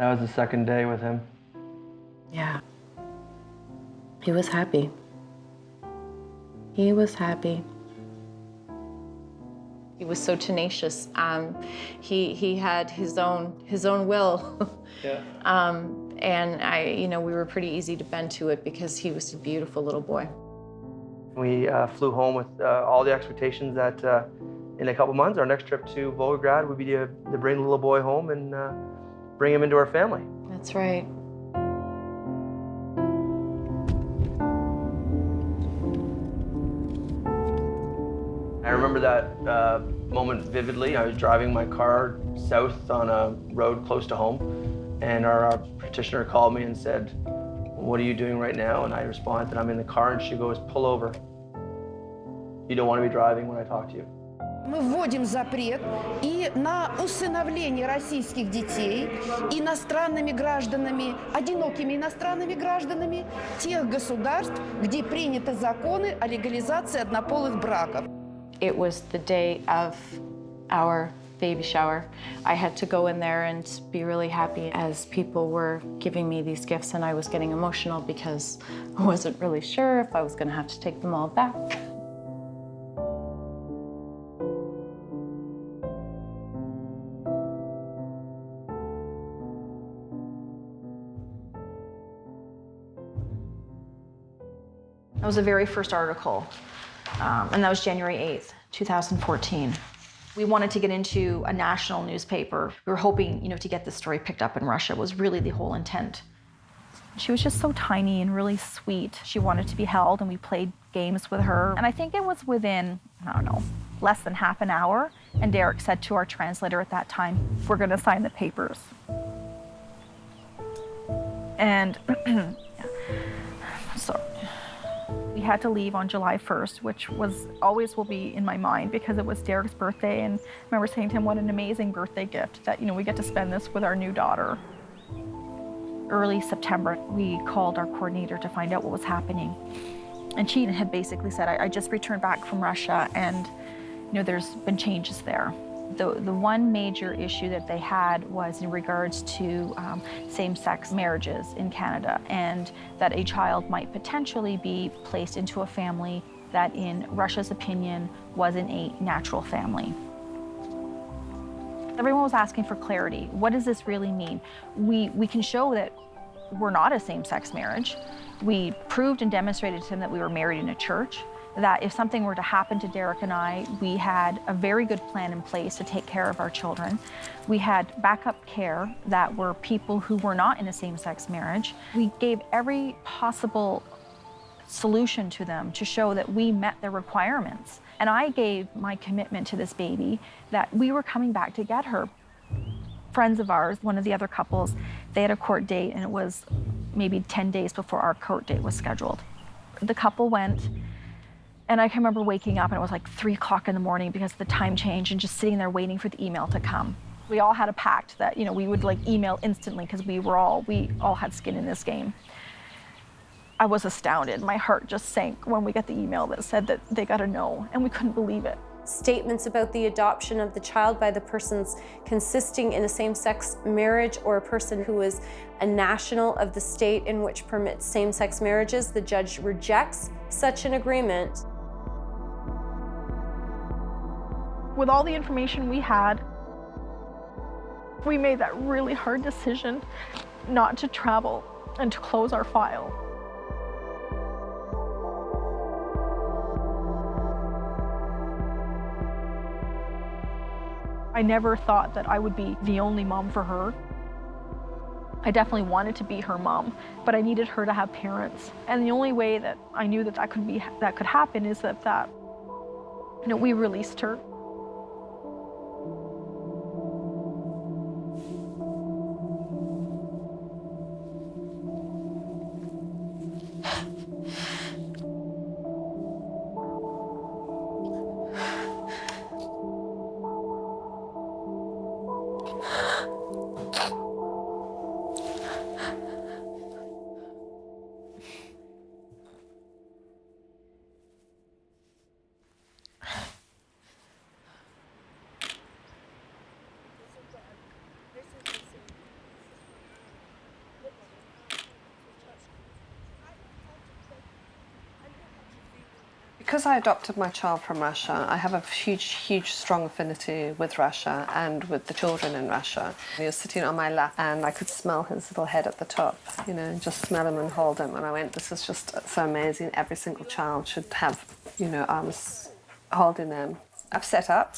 That was the second day with him. Yeah. He was happy. He was happy. He was so tenacious. He had his own will. Yeah. And we were pretty easy to bend to it because he was a beautiful little boy. We flew home with all the expectations that in a couple months, our next trip to Volgograd would be to bring the little boy home and bring him into our family. That's right. I remember that moment vividly. I was driving my car south on a road close to home, and our petitioner called me and said, "What are you doing right now?" And I responded that I'm in the car, and she goes, "Pull over. You don't want to be driving when I talk to you." Мы вводим запрет и на усыновление российских детей иностранными гражданами, одинокими иностранными гражданами тех государств, где приняты законы о легализации однополых браков. It was the day of our baby shower. I had to go in there and be really happy as people were giving me these gifts, and I was getting emotional because I wasn't really sure if I was going to have to take them all back. That was the very first article, and that was January 8th, 2014. We wanted to get into a national newspaper. We were hoping, to get this story picked up in Russia was really the whole intent. She was just so tiny and really sweet. She wanted to be held, and we played games with her. And I think it was within, less than half an hour, and Derek said to our translator at that time, "We're going to sign the papers." And so we had to leave on July 1st, which always will be in my mind because it was Derek's birthday, and I remember saying to him, what an amazing birthday gift that, we get to spend this with our new daughter. Early September, we called our coordinator to find out what was happening. And she had basically said, I just returned back from Russia, and there's been changes there. The one major issue that they had was in regards to same-sex marriages in Canada, and that a child might potentially be placed into a family that, in Russia's opinion, wasn't a natural family. Everyone was asking for clarity. What does this really mean? We can show that we're not a same-sex marriage. We proved and demonstrated to them that we were married in a church, that if something were to happen to Derek and I, we had a very good plan in place to take care of our children. We had backup care that were people who were not in a same-sex marriage. We gave every possible solution to them to show that we met their requirements. And I gave my commitment to this baby that we were coming back to get her. Friends of ours, one of the other couples, they had a court date, and it was maybe 10 days before our court date was scheduled. The couple went, and I can remember waking up, and it was like 3 o'clock in the morning because the time changed, and just sitting there waiting for the email to come. We all had a pact that, we would email instantly because we all had skin in this game. I was astounded. My heart just sank when we got the email that said that they got a no, and we couldn't believe it. Statements about the adoption of the child by the persons consisting in a same-sex marriage or a person who is a national of the state in which permits same-sex marriages, the judge rejects such an agreement. With all the information we had, we made that really hard decision not to travel and to close our file. I never thought that I would be the only mom for her. I definitely wanted to be her mom, but I needed her to have parents. And the only way that I knew that could happen is that we released her. Because I adopted my child from Russia, I have a huge, strong affinity with Russia and with the children in Russia. He was sitting on my lap and I could smell his little head at the top, you know, just smell him and hold him. And I went, this is just so amazing. Every single child should have, you know, arms holding them. I've set up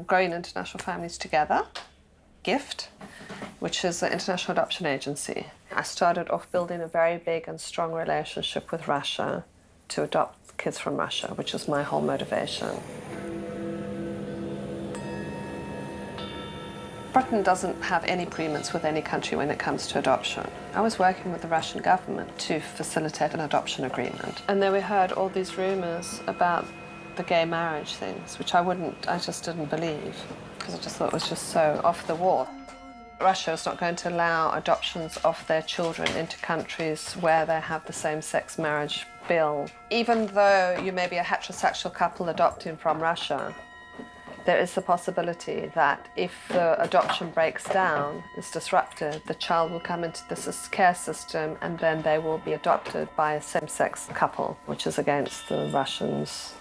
Growing International Families Together, GIFT, which is an international adoption agency. I started off building a very big and strong relationship with Russia to adopt kids from Russia, which is my whole motivation. Britain doesn't have any agreements with any country when it comes to adoption. I was working with the Russian government to facilitate an adoption agreement. And then we heard all these rumors about the gay marriage things, which I just didn't believe, because I just thought it was just so off the wall. Russia is not going to allow adoptions of their children into countries where they have the same-sex marriage bill. Even though you may be a heterosexual couple adopting from Russia, there is the possibility that if the adoption breaks down, is disrupted, the child will come into the care system and then they will be adopted by a same-sex couple, which is against the Russians'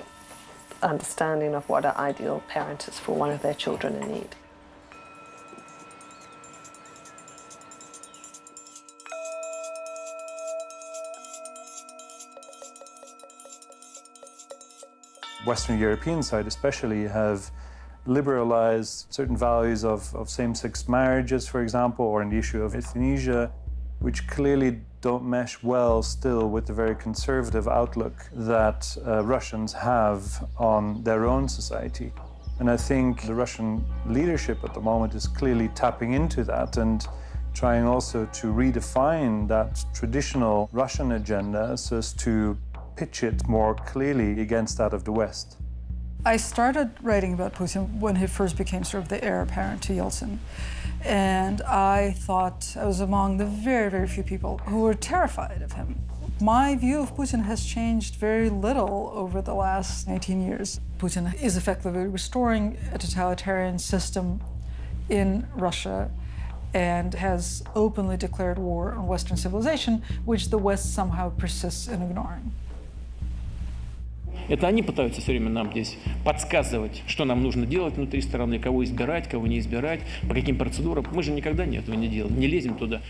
understanding of what an ideal parent is for one of their children in need. Western European side especially have liberalized certain values of same-sex marriages, for example, or in the issue of euthanasia, which clearly don't mesh well still with the very conservative outlook that Russians have on their own society. And I think the Russian leadership at the moment is clearly tapping into that and trying also to redefine that traditional Russian agenda so as to pitch it more clearly against that of the West. I started writing about Putin when he first became sort of the heir apparent to Yeltsin. And I thought I was among the very few people who were terrified of him. My view of Putin has changed very little over the last 18 years. Putin is effectively restoring a totalitarian system in Russia and has openly declared war on Western civilization, which the West somehow persists in ignoring. Это они пытаются все время нам здесь подсказывать, что нам нужно делать внутри страны, кого избирать, кого не избирать, по каким процедурам. Мы же никогда этого не делаем, не лезем туда.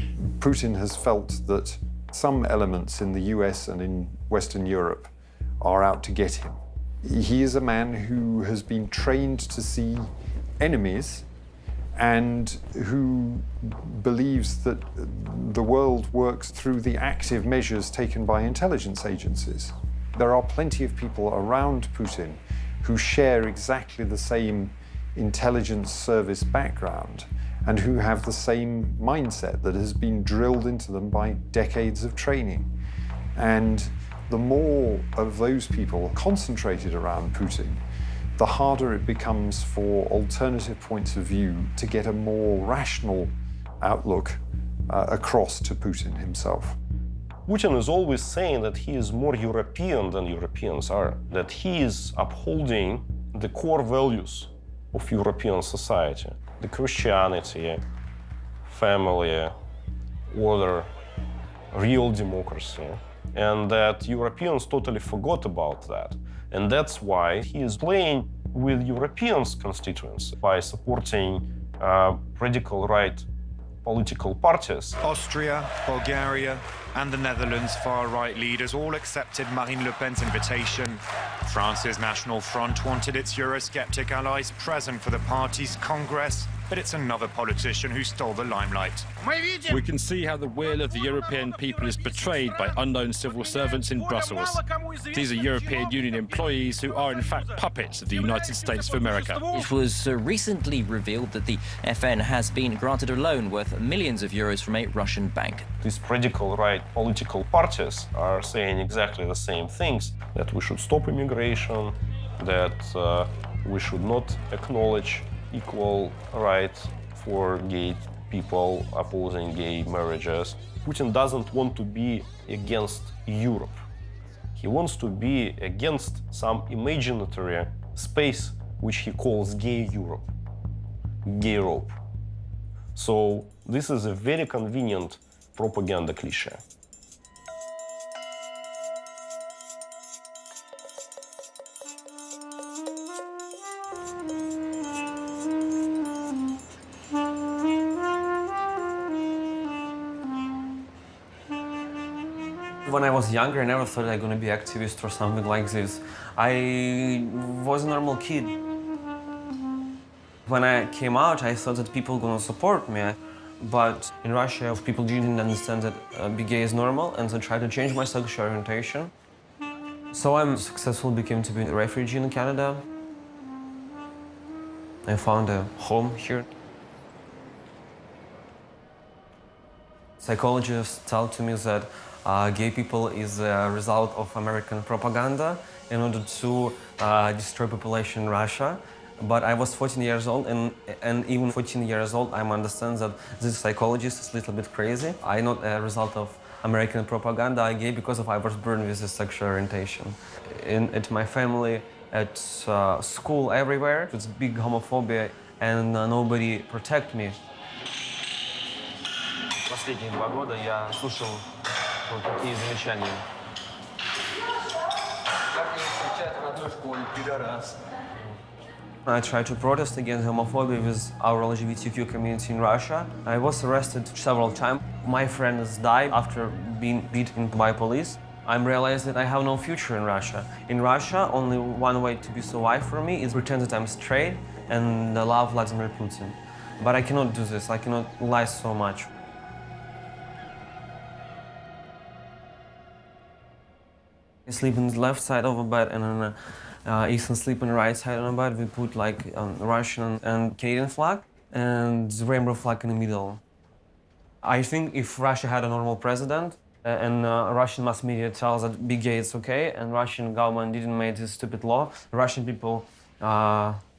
Putin has felt that some elements in the US and in Western Europe are out to get him. He is a man who has been trained to see enemies and who believes that the world works through the active measures taken by intelligence agencies. There are plenty of people around Putin who share exactly the same intelligence service background and who have the same mindset that has been drilled into them by decades of training. And the more of those people concentrated around Putin, the harder it becomes for alternative points of view to get a more rational outlook across to Putin himself. Putin is always saying that he is more European than Europeans are, that he is upholding the core values of European society, the Christianity, family, order, real democracy, and that Europeans totally forgot about that. And that's why he is playing with Europeans' constituents by supporting radical right political parties. Austria, Bulgaria, and the Netherlands' far-right leaders all accepted Marine Le Pen's invitation. France's National Front wanted its Eurosceptic allies present for the party's Congress, but it's another politician who stole the limelight. We can see how the will of the European people is betrayed by unknown civil servants in Brussels. These are European Union employees who are in fact puppets of the United States of America. It was recently revealed that the FN has been granted a loan worth millions of euros from a Russian bank. These radical right political parties are saying exactly the same things, that we should stop immigration, that we should not acknowledge equal right for gay people, opposing gay marriages. Putin doesn't want to be against Europe. He wants to be against some imaginary space which he calls gay Europe, gay Europe. So this is a very convenient propaganda cliché. When I was younger, I never thought I was going to be activist or something like this. I was a normal kid. When I came out, I thought that people were going to support me. But in Russia, people didn't understand that being gay is normal, and they tried to change my sexual orientation. So I'm successful, became to be a refugee in Canada. I found a home here. Psychologists tell to me that gay people is a result of American propaganda in order to destroy population in Russia. But I was 14 years old, and even 14 years old, I understand that this psychologist is a little bit crazy. I'm not a result of American propaganda. I'm gay because I was born with this sexual orientation. At my family, at school, everywhere, it's big homophobia, and nobody protect me. Последние 2 года я слушал вот такие замечания. I tried to protest against homophobia with our LGBTQ community in Russia. I was arrested several times. My friends died after being beaten by police. I realized that I have no future in Russia. In Russia, only one way to be survive for me is pretend that I'm straight and love Vladimir Putin. But I cannot do this. I cannot lie so much. I sleep on the left side of the bed, and then Ethan sleep on the right side of the bed. We put like Russian and Canadian flag and the rainbow flag in the middle. I think if Russia had a normal president and Russian mass media tells that being gay is okay, and Russian government didn't make this stupid law, Russian people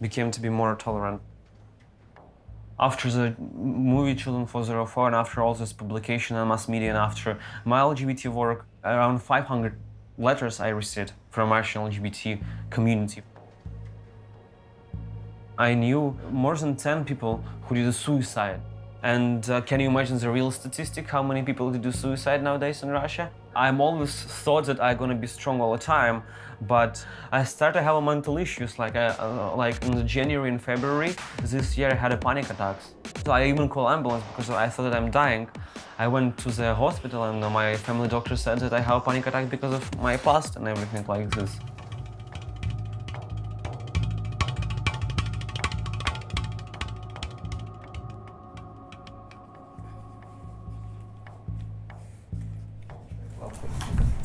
became to be more tolerant. After the movie Children 404, and after all this publication and mass media, and after my LGBT work, around 500 letters I received from Russian LGBT community. I knew more than 10 people who did a suicide. And can you imagine the real statistic, how many people do suicide nowadays in Russia? I'm always thought that I'm gonna be strong all the time, but I started to have mental issues, like in the January and February this year I had a panic attacks. So I even called ambulance because I thought that I'm dying. I went to the hospital and my family doctor said that I have a panic attack because of my past and everything like this.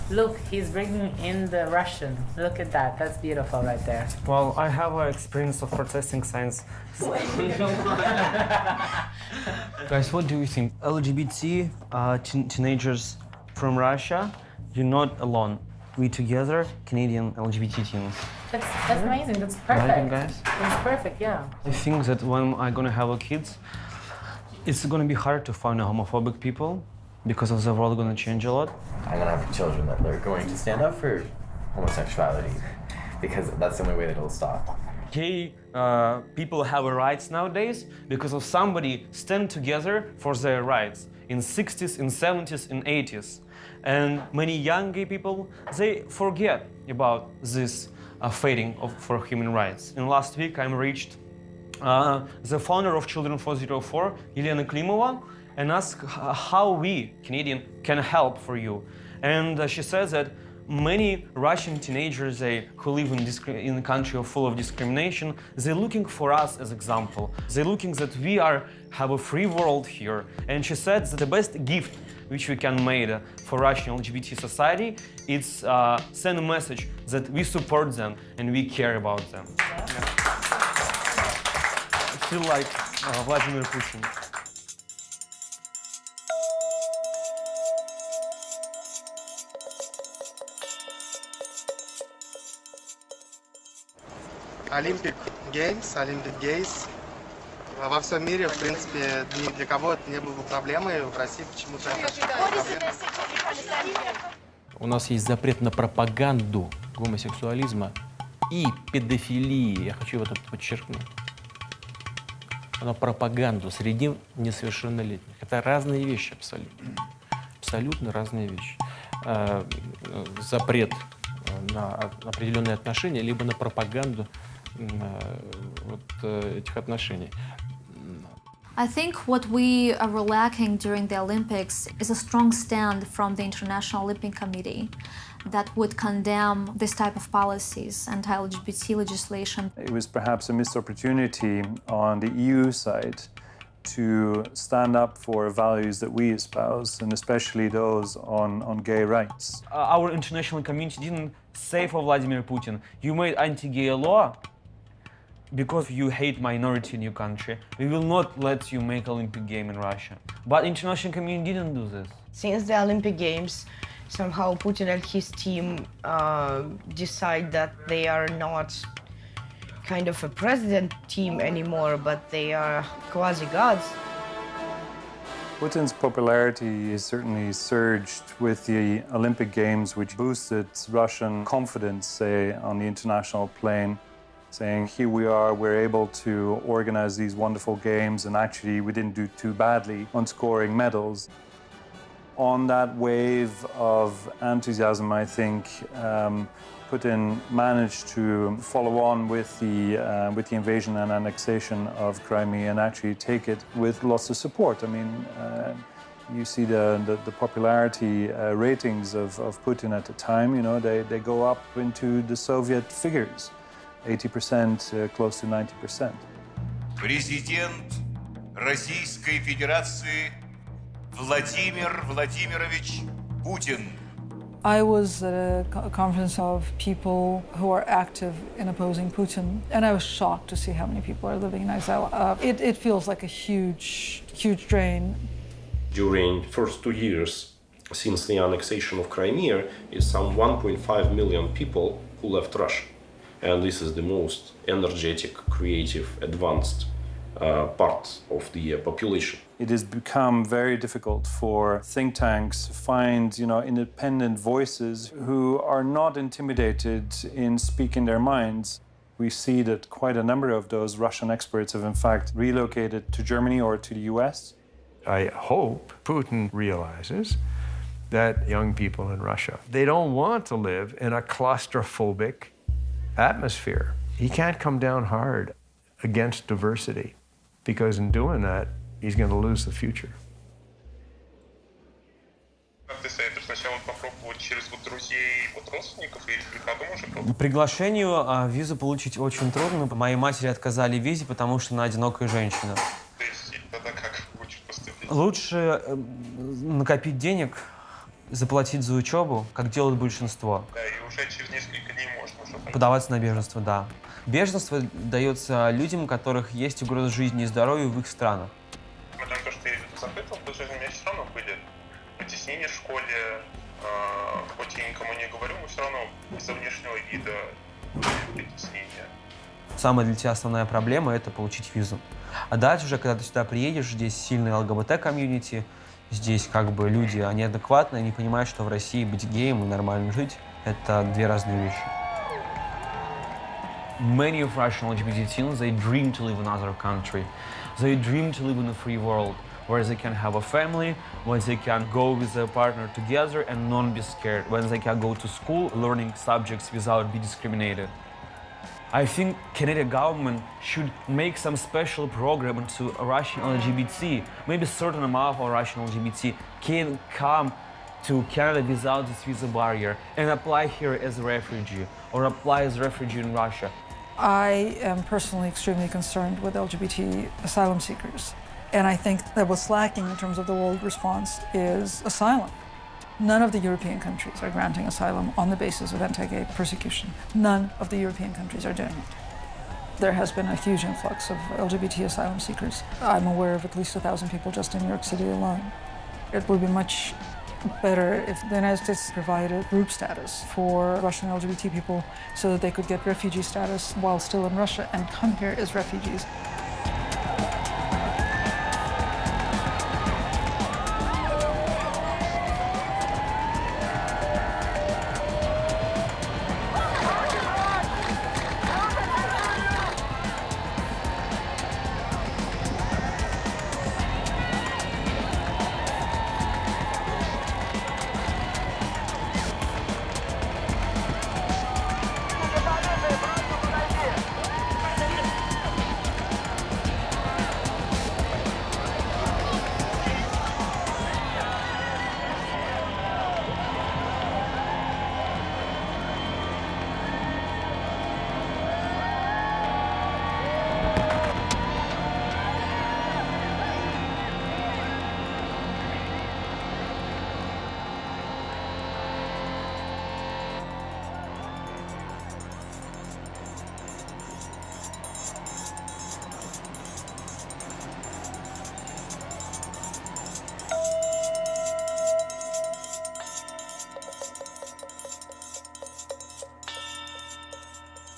Look, he's bringing in the Russian. Look at that. That's beautiful right there. Well, I have experience of protesting signs. Guys, what do you think? LGBT teenagers from Russia, you're not alone. We together, Canadian LGBT teens. That's amazing. That's perfect. Right, guys? That's perfect, yeah. I think that when I'm gonna have a kids, it's gonna be hard to find homophobic people because of the world gonna change a lot. I'm gonna have children that are going to stand up for homosexuality because that's the only way that it'll stop. Gay people have rights nowadays because of somebody stand together for their rights in 60s, in 70s, in 80s. And many young gay people, they forget about this fighting for human rights. In last week, I reached the founder of Children 404, Elena Klimova, and asked how we, Canadian, can help for you. And she says that many Russian teenagers who live in a country full of discrimination, they're looking for us as example. They're looking that we have a free world here. And she said that the best gift which we can make for Russian LGBT society is send a message that we support them and we care about them. Yeah. I feel like Vladimir Putin. Olympic Games во всем мире, в принципе, ни для кого это не было проблемой. В России почему-то это проблема. У нас есть запрет на пропаганду гомосексуализма и педофилии. Я хочу вот это подчеркнуть. На пропаганду среди несовершеннолетних. Это разные вещи абсолютно. Абсолютно разные вещи. Запрет на определенные отношения, либо на пропаганду вот этих отношений. I think what we were lacking during the Olympics is a strong stand from the International Olympic Committee that would condemn this type of policies, anti-LGBT legislation. It was perhaps a missed opportunity on the EU side to stand up for values that we espouse, and especially those on gay rights. Our international community didn't say for Vladimir Putin, you made anti-gay law because you hate minority in your country. We will not let you make Olympic game in Russia. But international community didn't do this. Since the Olympic Games, somehow Putin and his team decide that they are not kind of a president team anymore, but they are quasi-gods. Putin's popularity is certainly surged with the Olympic Games, which boosted Russian confidence, say, on the international plane, saying, here we are, we're able to organize these wonderful games, and actually we didn't do too badly on scoring medals. On that wave of enthusiasm, I think, Putin managed to follow on with the invasion and annexation of Crimea and actually take it with lots of support. I mean, you see the popularity ratings of Putin at the time, you know, they go up into the Soviet figures, 80%, close to 90%. Президент Российской Федерации Владимир Владимирович Putin. I was at a conference of people who are active in opposing Putin, and I was shocked to see how many people are living in exile. It feels like a huge drain. During first 2 years since the annexation of Crimea, is some 1.5 million people who left Russia. And this is the most energetic, creative, advanced part of the population. It has become very difficult for think tanks to find, you know, independent voices who are not intimidated in speaking their minds. We see that quite a number of those Russian experts have in fact relocated to Germany or to the US. I hope Putin realizes that young people in Russia, they don't want to live in a claustrophobic atmosphere. He can't come down hard against diversity, because in doing that, he's going to lose the future. Приглашению визу получить очень трудно. Моей матери отказали в визе, потому что она одинокая женщина. Лучше накопить денег, заплатить за учебу, как делают большинство. Да, и уже через несколько дней можно уже Подаваться на беженство, да. Беженство дается людям, у которых есть угроза жизни и здоровью в их странах. Несмотря на то, что я запытывал, в жизни у меня все равно были притеснения в школе, хоть я никому не говорю, но все равно из-за внешнего вида были притеснения. Самая для тебя основная проблема – это получить визу. А дальше уже, когда ты сюда приедешь, здесь сильный ЛГБТ-комьюнити, здесь как бы люди, они адекватные, они понимают, что в России быть геем и нормально жить – это две разные вещи. Many of Russian LGBT teens, they dream to live in another country. They dream to live in a free world, where they can have a family, where they can go with their partner together and not be scared, when they can go to school learning subjects without being discriminated. I think Canadian government should make some special program into Russian LGBT. Maybe a certain amount of Russian LGBT can come to Canada without this visa barrier and apply here as a refugee or apply as a refugee in Russia. I am personally extremely concerned with LGBT asylum seekers. And I think that what's lacking in terms of the world response is asylum. None of the European countries are granting asylum on the basis of anti-gay persecution. None of the European countries are doing it. There has been a huge influx of LGBT asylum seekers. I'm aware of at least 1,000 people just in New York City alone. It would be much better if the United States provided group status for Russian LGBT people so that they could get refugee status while still in Russia and come here as refugees.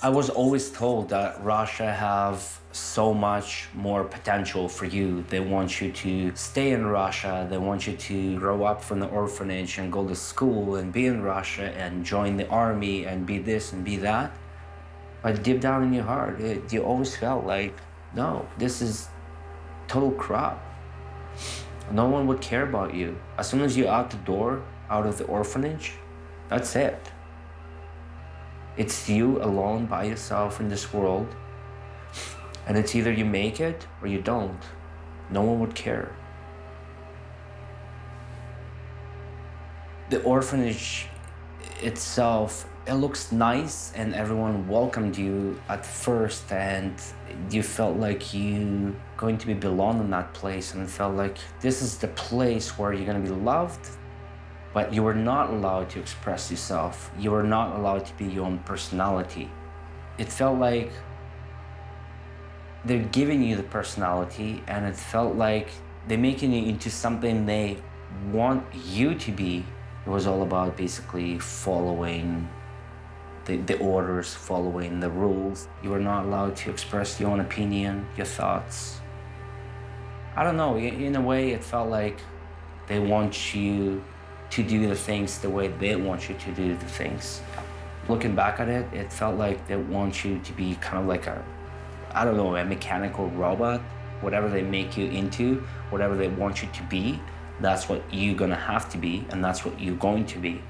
I was always told that Russia have so much more potential for you. They want you to stay in Russia. They want you to grow up from the orphanage and go to school and be in Russia and join the army and be this and be that. But deep down in your heart, you always felt like, no, this is total crap. No one would care about you. As soon as you're out the door, out of the orphanage, that's it. It's you alone by yourself in this world, and it's either you make it or you don't. No one would care. The orphanage itself, it looks nice and everyone welcomed you at first and you felt like you going to be belong in that place and it felt like this is the place where you're going to be loved. But you were not allowed to express yourself. You were not allowed to be your own personality. It felt like they're giving you the personality and it felt like they're making you into something they want you to be. It was all about basically following the orders, following the rules. You were not allowed to express your own opinion, your thoughts. I don't know, in a way it felt like they want you to do the things the way they want you to do the things. Looking back at it, it felt like they want you to be kind of like a mechanical robot. Whatever they make you into, whatever they want you to be, that's what you're gonna have to be, and that's what you're going to be.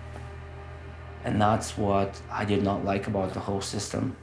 And that's what I did not like about the whole system.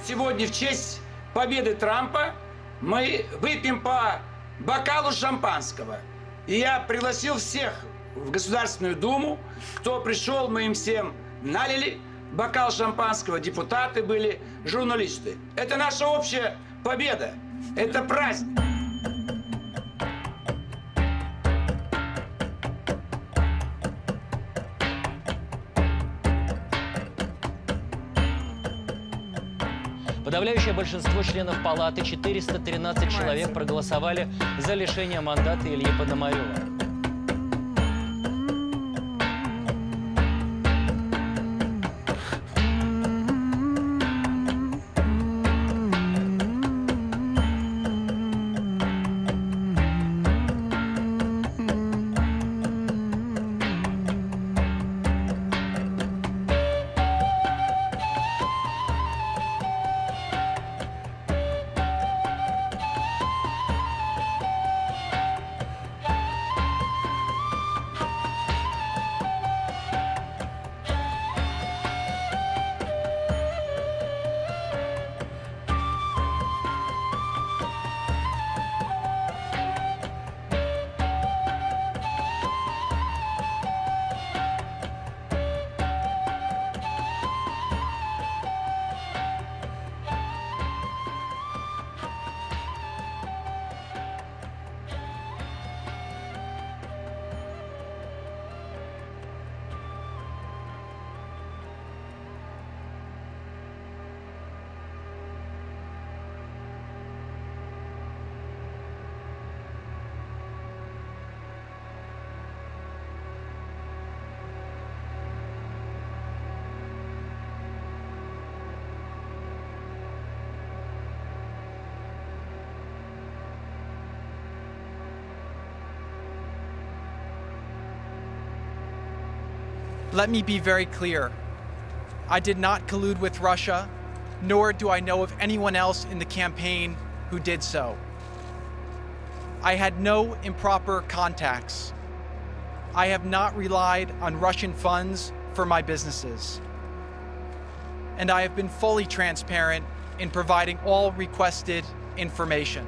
Сегодня в честь победы Трампа мы выпьем по бокалу шампанского. И я пригласил всех в Государственную Думу. Кто пришел, мы им всем налили бокал шампанского. Депутаты были, журналисты. Это наша общая победа. Это праздник. Подавляющее большинство членов Палаты, 413 человек, проголосовали за лишение мандата Ильи Пономарева. Let me be very clear. I did not collude with Russia, nor do I know of anyone else in the campaign who did so. I had no improper contacts. I have not relied on Russian funds for my businesses. And I have been fully transparent in providing all requested information.